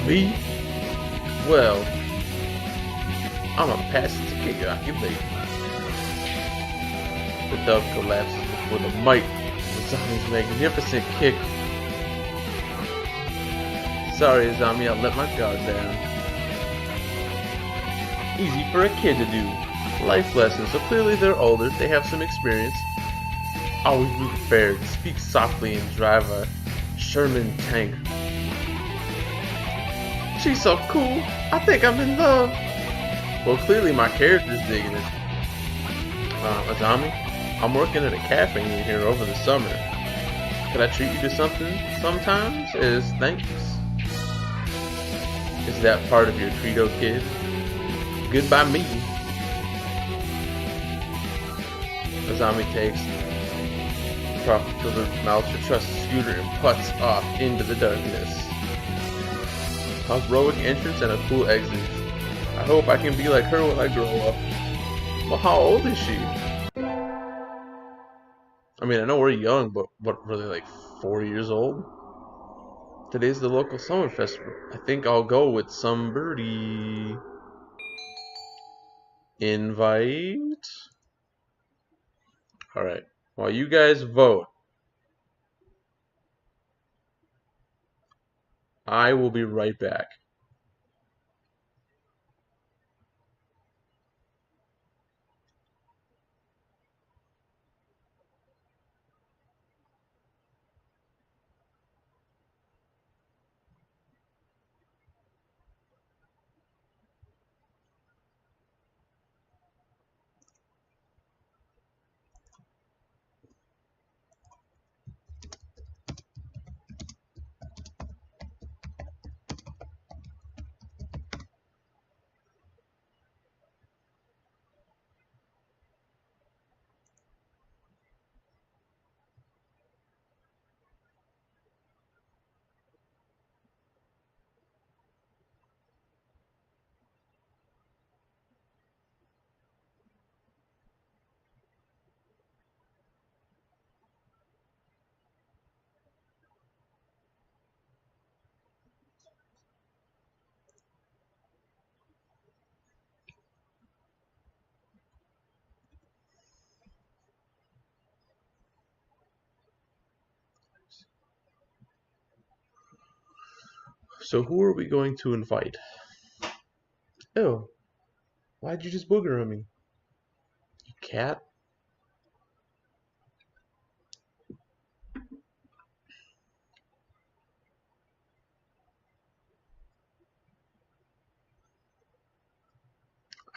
Me? Well, I'm a pass it to get you out your late. The dove collapses with a might. The zombie's magnificent kick. Sorry, zombie, I let my guard down. Easy for a kid to do. Life lessons, so clearly they're older, they have some experience. Always be prepared, speak softly and drive a Sherman tank. She's so cool, I think I'm in love. Well, clearly my character's digging it. Azami, I'm working at a cafe in here over the summer. Could I treat you to something sometimes as thanks? Is that part of your credo, kid? Goodbye, me. Azami takes profit-filled mouth to trust the scooter and puts off into the darkness. A heroic entrance and a cool exit. I hope I can be like her when I grow up. Well, how old is she? I mean, I know we're young, but what, really, like 4 years old? Today's the local summer festival. I think I'll go with some birdie. Invite. Alright. While you guys vote, I will be right back. So who are we going to invite? Oh, why'd you just booger on me? You cat?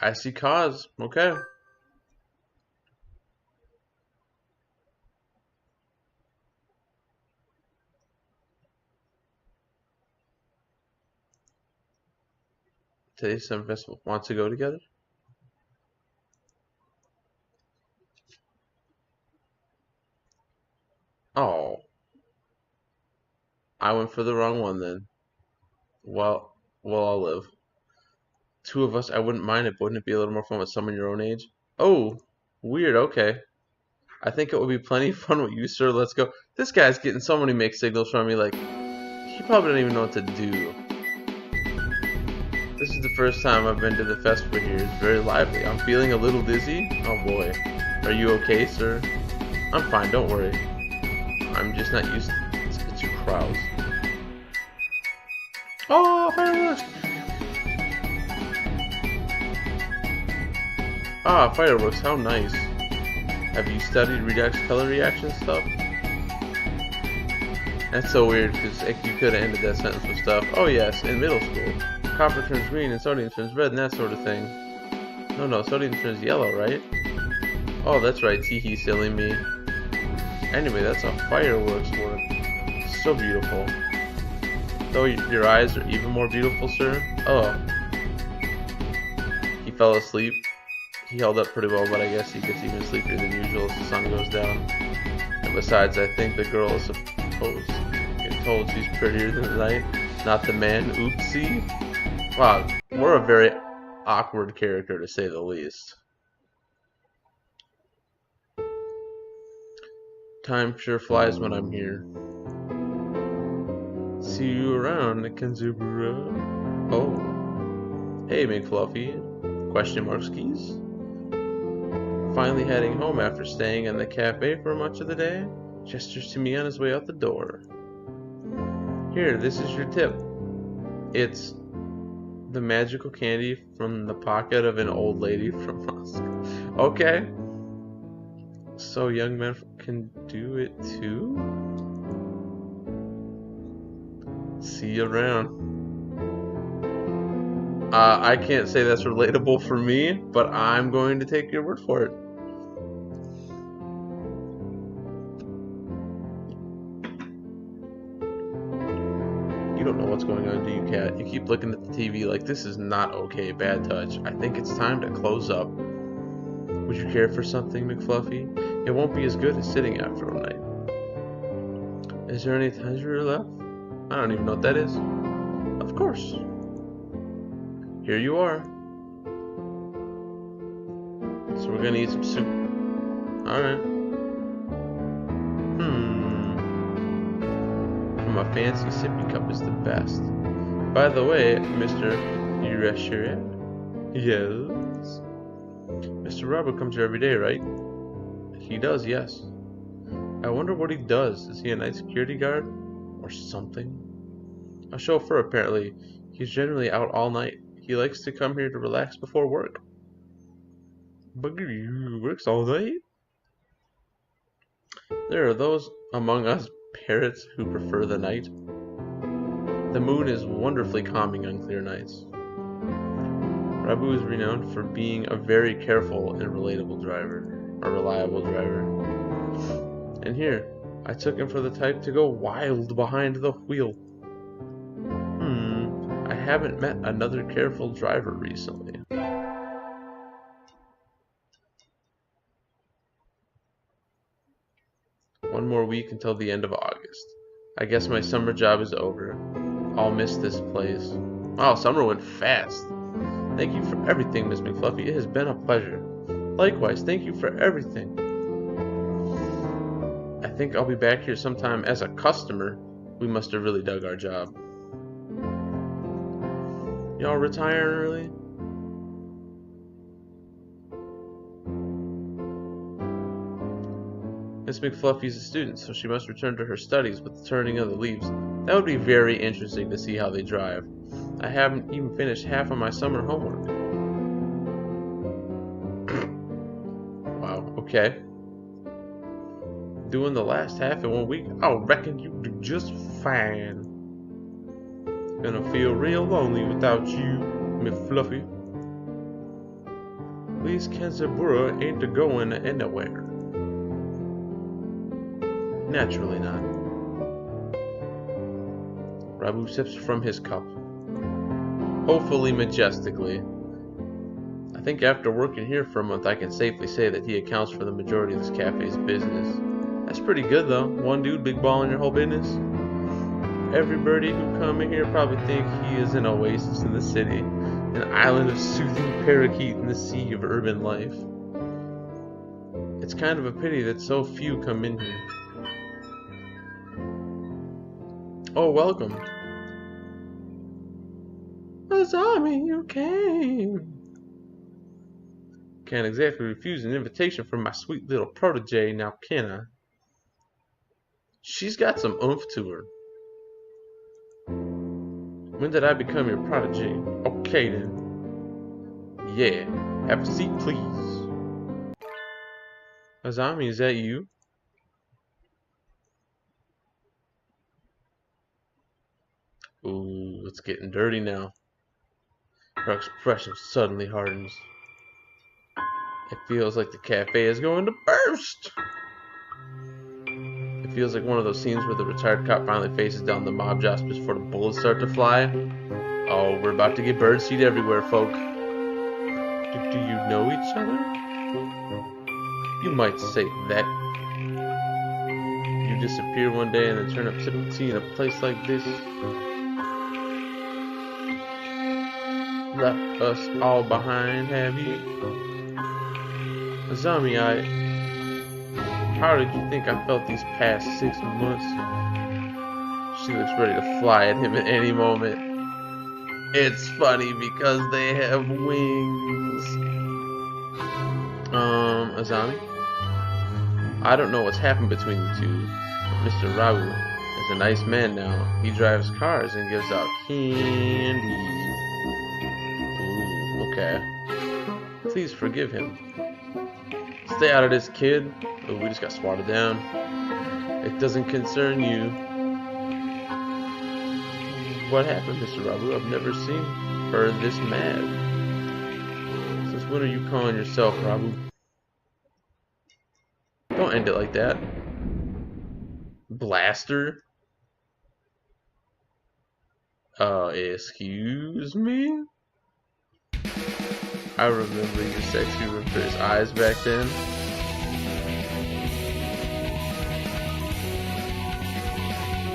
I see cause. Okay. Today's Summer Festival. Want to go together? Oh, I went for the wrong one then. Well, I'll live. Two of us, I wouldn't mind it, but wouldn't it be a little more fun with someone your own age? Oh, weird, okay. I think it would be plenty of fun with you, sir. Let's go. This guy's getting so many mixed signals from me, like, he probably doesn't even know what to do. This is the first time I've been to the festival here. It's very lively. I'm feeling a little dizzy. Oh boy. Are you okay, sir? I'm fine, don't worry. I'm just not used to crowds. Oh, fireworks! Ah, fireworks, how nice. Have you studied redox color reaction stuff? That's so weird, because you could have ended that sentence with stuff. Oh yes, in middle school. Copper turns green and sodium turns red and that sort of thing. No, sodium turns yellow, right? Oh, that's right, teehee, silly me. Anyway, that's how fireworks work. So beautiful. Though your eyes are even more beautiful, sir. Oh. He fell asleep. He held up pretty well, but I guess he gets even sleepier than usual as the sun goes down. And besides, I think the girl is supposed to get told she's prettier than the night, not the man. Oopsie. Wow, we're a very awkward character to say the least. Time sure flies when I'm here. See you around, Kenzubura. Oh. Hey, McFluffy. Question mark skis? Finally heading home after staying in the cafe for much of the day. Gestures to me on his way out the door. Here, this is your tip. It's the magical candy from the pocket of an old lady from Moscow. Okay. So young men can do it too? See you around. I can't say that's relatable for me, but I'm going to take your word for it. You don't know what's going on, do you, cat? You keep looking at the TV like this is not okay, bad touch. I think it's time to close up. Would you care for something, McFluffy? It won't be as good as sitting after all night. Is there any tangerine left? I don't even know what that is. Of course. Here you are. So we're gonna eat some soup. Alright. From a fancy sippy cup is the best. By the way, Mr. Ureshire. Yes. Mr. Robert comes here every day, right? He does, yes. I wonder what he does. Is he a night security guard? Or something? A chauffeur, apparently. He's generally out all night. He likes to come here to relax before work. Bugger works all night? There are those among us parrots who prefer the night. The moon is wonderfully calming on clear nights. Rabu is renowned for being a very careful and reliable driver. And here, I took him for the type to go wild behind the wheel. I haven't met another careful driver recently. One more week until the end of August. I guess my summer job is over. I'll miss this place. Wow, summer went fast. Thank you for everything, Miss McFluffy. It has been a pleasure. Likewise, thank you for everything. I think I'll be back here sometime as a customer. We must have really dug our job. Y'all retiring early? Miss McFluffy's a student, so she must return to her studies with the turning of the leaves. That would be very interesting to see how they drive. I haven't even finished half of my summer homework. Wow, okay. Doing the last half in 1 week? I reckon you do just fine. Gonna feel real lonely without you, me Fluffy. At least Kenzabura ain't going anywhere. Naturally not. Rabu sips from his cup. Hopefully majestically. I think after working here for a month, I can safely say that he accounts for the majority of this cafe's business. That's pretty good though. One dude big ball in your whole business. Every birdie who come in here probably think he is an oasis in the city, an island of soothing parakeet in the sea of urban life. It's kind of a pity that so few come in here. Oh, welcome. Azami, you came. Can't exactly refuse an invitation from my sweet little protege, now can I? She's got some oomph to her. When did I become your protege? Okay then. Yeah, have a seat please. Azami, is that you? Ooh, it's getting dirty now. Her expression suddenly hardens. It feels like the cafe is going to burst. It feels like one of those scenes where the retired cop finally faces down the mob just before the bullets start to fly. Oh, we're about to get birdseed everywhere, folk. Do you know each other? You might say that. You disappear one day and then turn up sipping tea in a place like this. Left us all behind, have you? Azami, how did you think I felt these past 6 months? She looks ready to fly at him at any moment. It's funny because they have wings. Azami? I don't know what's happened between the two, but Mr. Rabu is a nice man now. He drives cars and gives out candy. Ooh, okay. Please forgive him. Stay out of this, kid. Oh, we just got swatted down. It doesn't concern you. What happened, Mr. Rabu? I've never seen her this mad. Since when are you calling yourself Rabu? Don't end it like that. Blaster? Excuse me? I remember your sexy reverse eyes back then.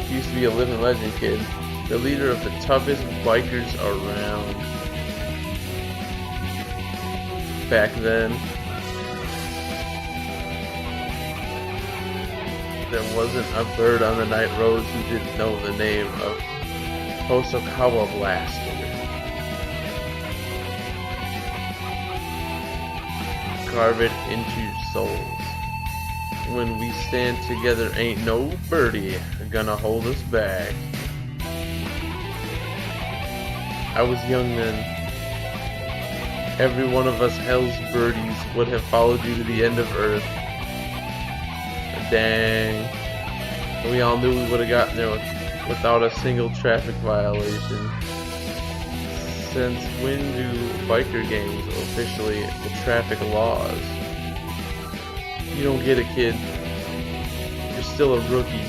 You used to be a living legend, kid. The leader of the toughest bikers around. Back then, there wasn't a bird on the night roads who didn't know the name of Hosokawa Blaster. Carve it into your souls. When we stand together, ain't no birdie gonna hold us back. I was young then. Every one of us hell's birdies would have followed you to the end of Earth. Dang. We all knew we would have gotten there without a single traffic violation. Since when do biker gangs officially the traffic laws? You don't get it, kid. You're still a rookie.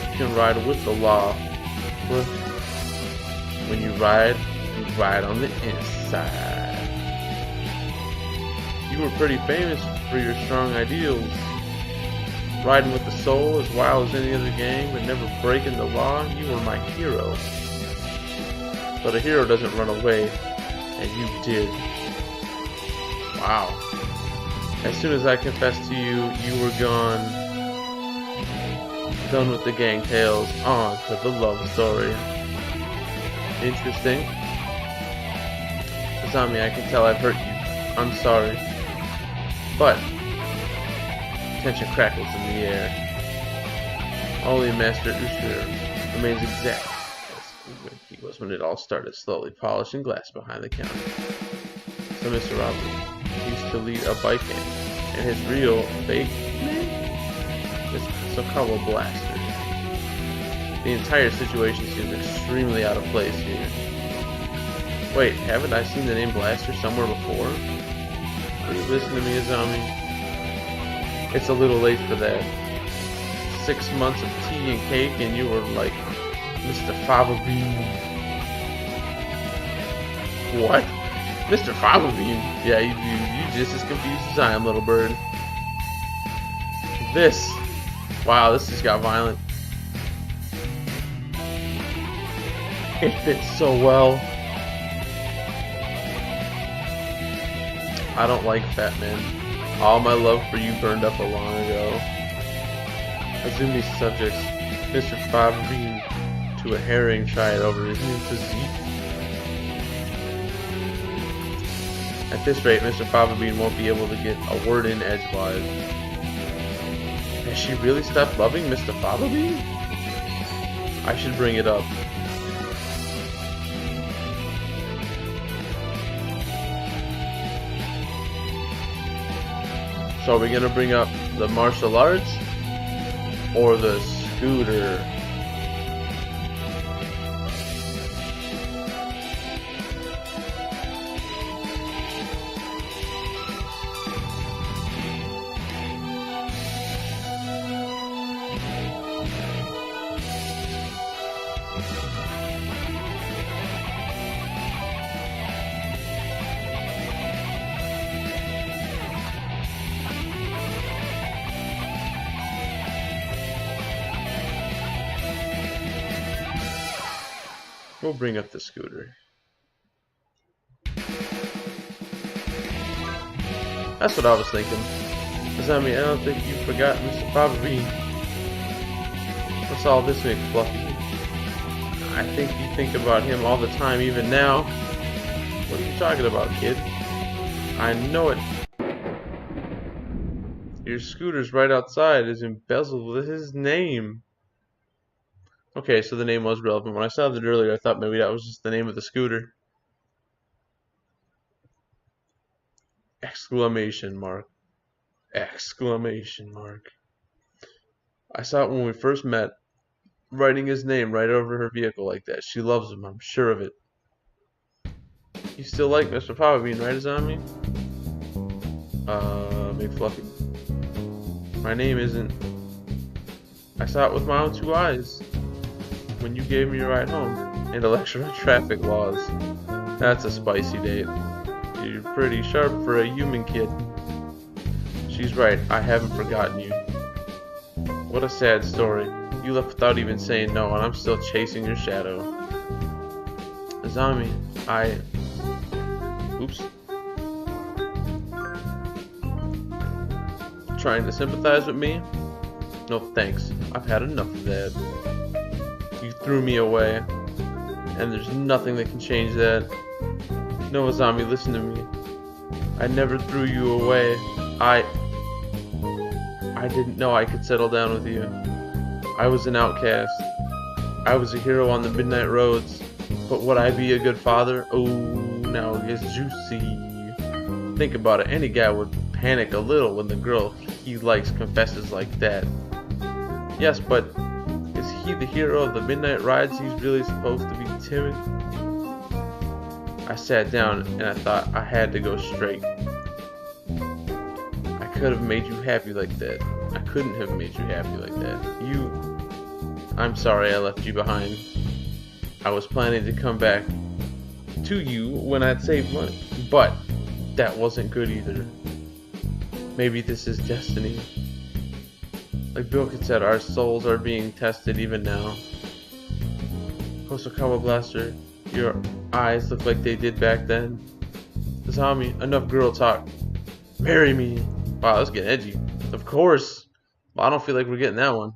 You can ride with the law. But when you ride on the inside. You were pretty famous for your strong ideals. Riding with the soul as wild as any other gang, but never breaking the law. You were my hero. But a hero doesn't run away, and you did. Wow. As soon as I confessed to you, you were gone. Done with the gang tales, on to the love story. Interesting. Azami, I can tell I've hurt you. I'm sorry. But tension crackles in the air. Only Master Usher remains exact as he was when it all started, slowly polishing glass behind the counter. So Mr. Robert used to lead a bike gang, and his real fake name is Hatoful Blaster. The entire situation seems extremely out of place here. Wait, haven't I seen the name Blaster somewhere before? Are you listening to me, Azami? It's a little late for that. 6 months of tea and cake and you were like Mr. Fava Bean. What? Mr. Fava Bean? Yeah, you just as confused as I am, little bird. This. Wow, this just got violent. It fits so well. I don't like fat men. All my love for you burned up a long ago. Azumi's subjects, Mr. Faberine, to a herring shied over his new physique. At this rate, Mr. Faberine won't be able to get a word in edgewise. Has she really stopped loving Mr. Faberine? I should bring it up. So are we gonna bring up the martial arts or the scooter? We'll bring up the scooter. That's what I was thinking. I don't think you forgot Mr. Faberine. What's all this make, Fluffy? I think you think about him all the time, even now. What are you talking about, kid? I know it. Your scooter's right outside is embezzled with his name. Okay, so the name was relevant. When I saw that earlier, I thought maybe that was just the name of the scooter. Exclamation mark. Exclamation mark. I saw it when we first met, writing his name right over her vehicle like that. She loves him, I'm sure of it. You still like Mr. Faberine, right, Azami? Big Fluffy. My name isn't... I saw it with my own 2 eyes. When you gave me a ride home and a lecture on traffic laws. That's a spicy date. You're pretty sharp for a human kid. She's right, I haven't forgotten you. What a sad story. You left without even saying no, and I'm still chasing your shadow. Azami, Oops. Trying to sympathize with me? No thanks, I've had enough of that. You threw me away, and there's nothing that can change that. No, Azami, listen to me. I never threw you away. I didn't know I could settle down with you. I was an outcast. I was a hero on the midnight roads. But would I be a good father? Oh, now it gets juicy. Think about it. Any guy would panic a little when the girl he likes confesses like that. Yes, but is he the hero of the midnight rides? He's really supposed to be timid? I sat down and I thought I had to go straight. I could have made you happy like that. I couldn't have made you happy like that. I'm sorry I left you behind. I was planning to come back to you when I'd saved money, but that wasn't good either. Maybe this is destiny. Like Bill had said, our souls are being tested even now. Hosokawa Blaster, your eyes look like they did back then. Azami, enough girl talk. Marry me. Wow, that's getting edgy. Of course. Well, I don't feel like we're getting that one.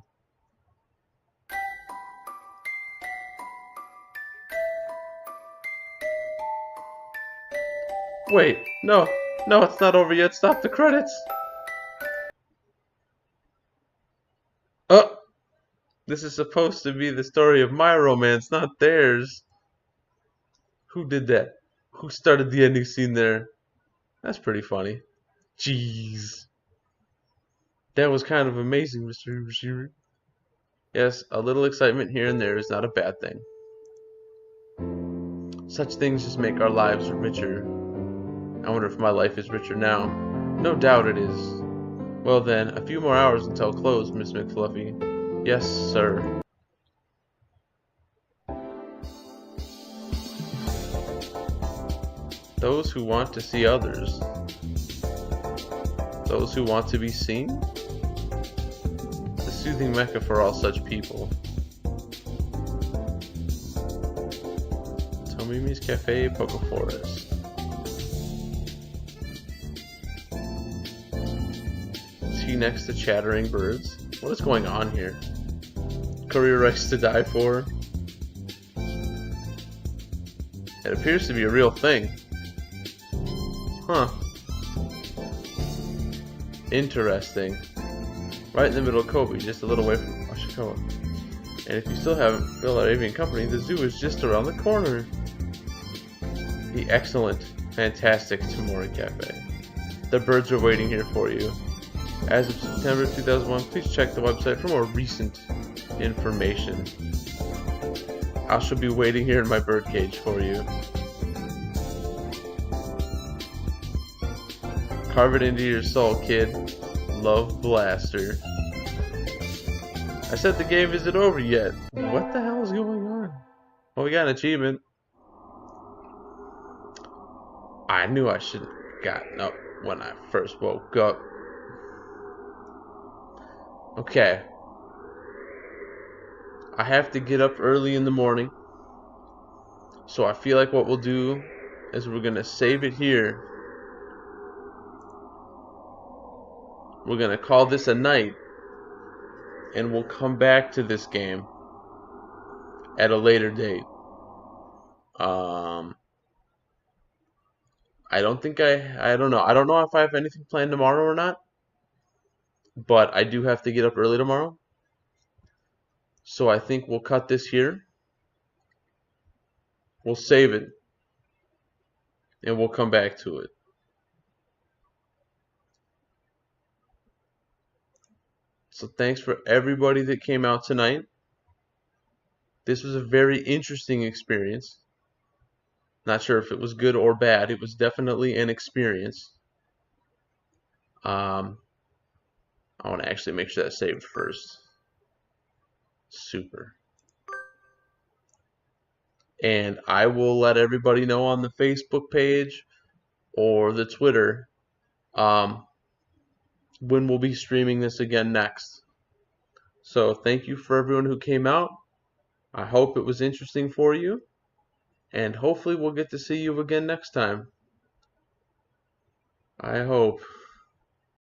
Wait, no, it's not over yet. Stop the credits. Oh, This is supposed to be the story of my romance, not theirs. Who did that? Who started the ending scene there? That's pretty funny. Jeez. That was kind of amazing, Mr. Receiver. Yes, a little excitement here and there is not a bad thing. Such things just make our lives richer. I wonder if my life is richer now. No doubt it is. Well then, a few more hours until close, Miss McFluffy. Yes, sir. Those who want to see others. Those who want to be seen? The soothing mecca for all such people. Tomimi's Cafe, Poco Forest. Tea next to chattering birds. What is going on here? Career rights to die for? It appears to be a real thing. Huh. Interesting. Right in the middle of Kobe, just a little away from Ashikawa. And if you still haven't filled out Avian Company, the zoo is just around the corner. The excellent, fantastic Tamori Cafe. The birds are waiting here for you. As of September 2001, please check the website for more recent information. I shall be waiting here in my birdcage for you. Carve it into your soul, kid. Love, Blaster. I said the game isn't over yet. What the hell is going on? Well, we got an achievement. I knew I should have gotten up when I first woke up. Okay. I have to get up early in the morning. So I feel like what we'll do is we're going to save it here. We're going to call this a night. And we'll come back to this game at a later date. I don't think I don't know. I don't know if I have anything planned tomorrow or not. But I do have to get up early tomorrow. So I think we'll cut this here. We'll save it. And we'll come back to it. So thanks for everybody that came out tonight. This was a very interesting experience. Not sure if it was good or bad. It was definitely an experience. I want to actually make sure that's saved first. Super. And I will let everybody know on the Facebook page or the Twitter when we'll be streaming this again next. So thank you for everyone who came out. I hope it was interesting for you. And hopefully we'll get to see you again next time. I hope.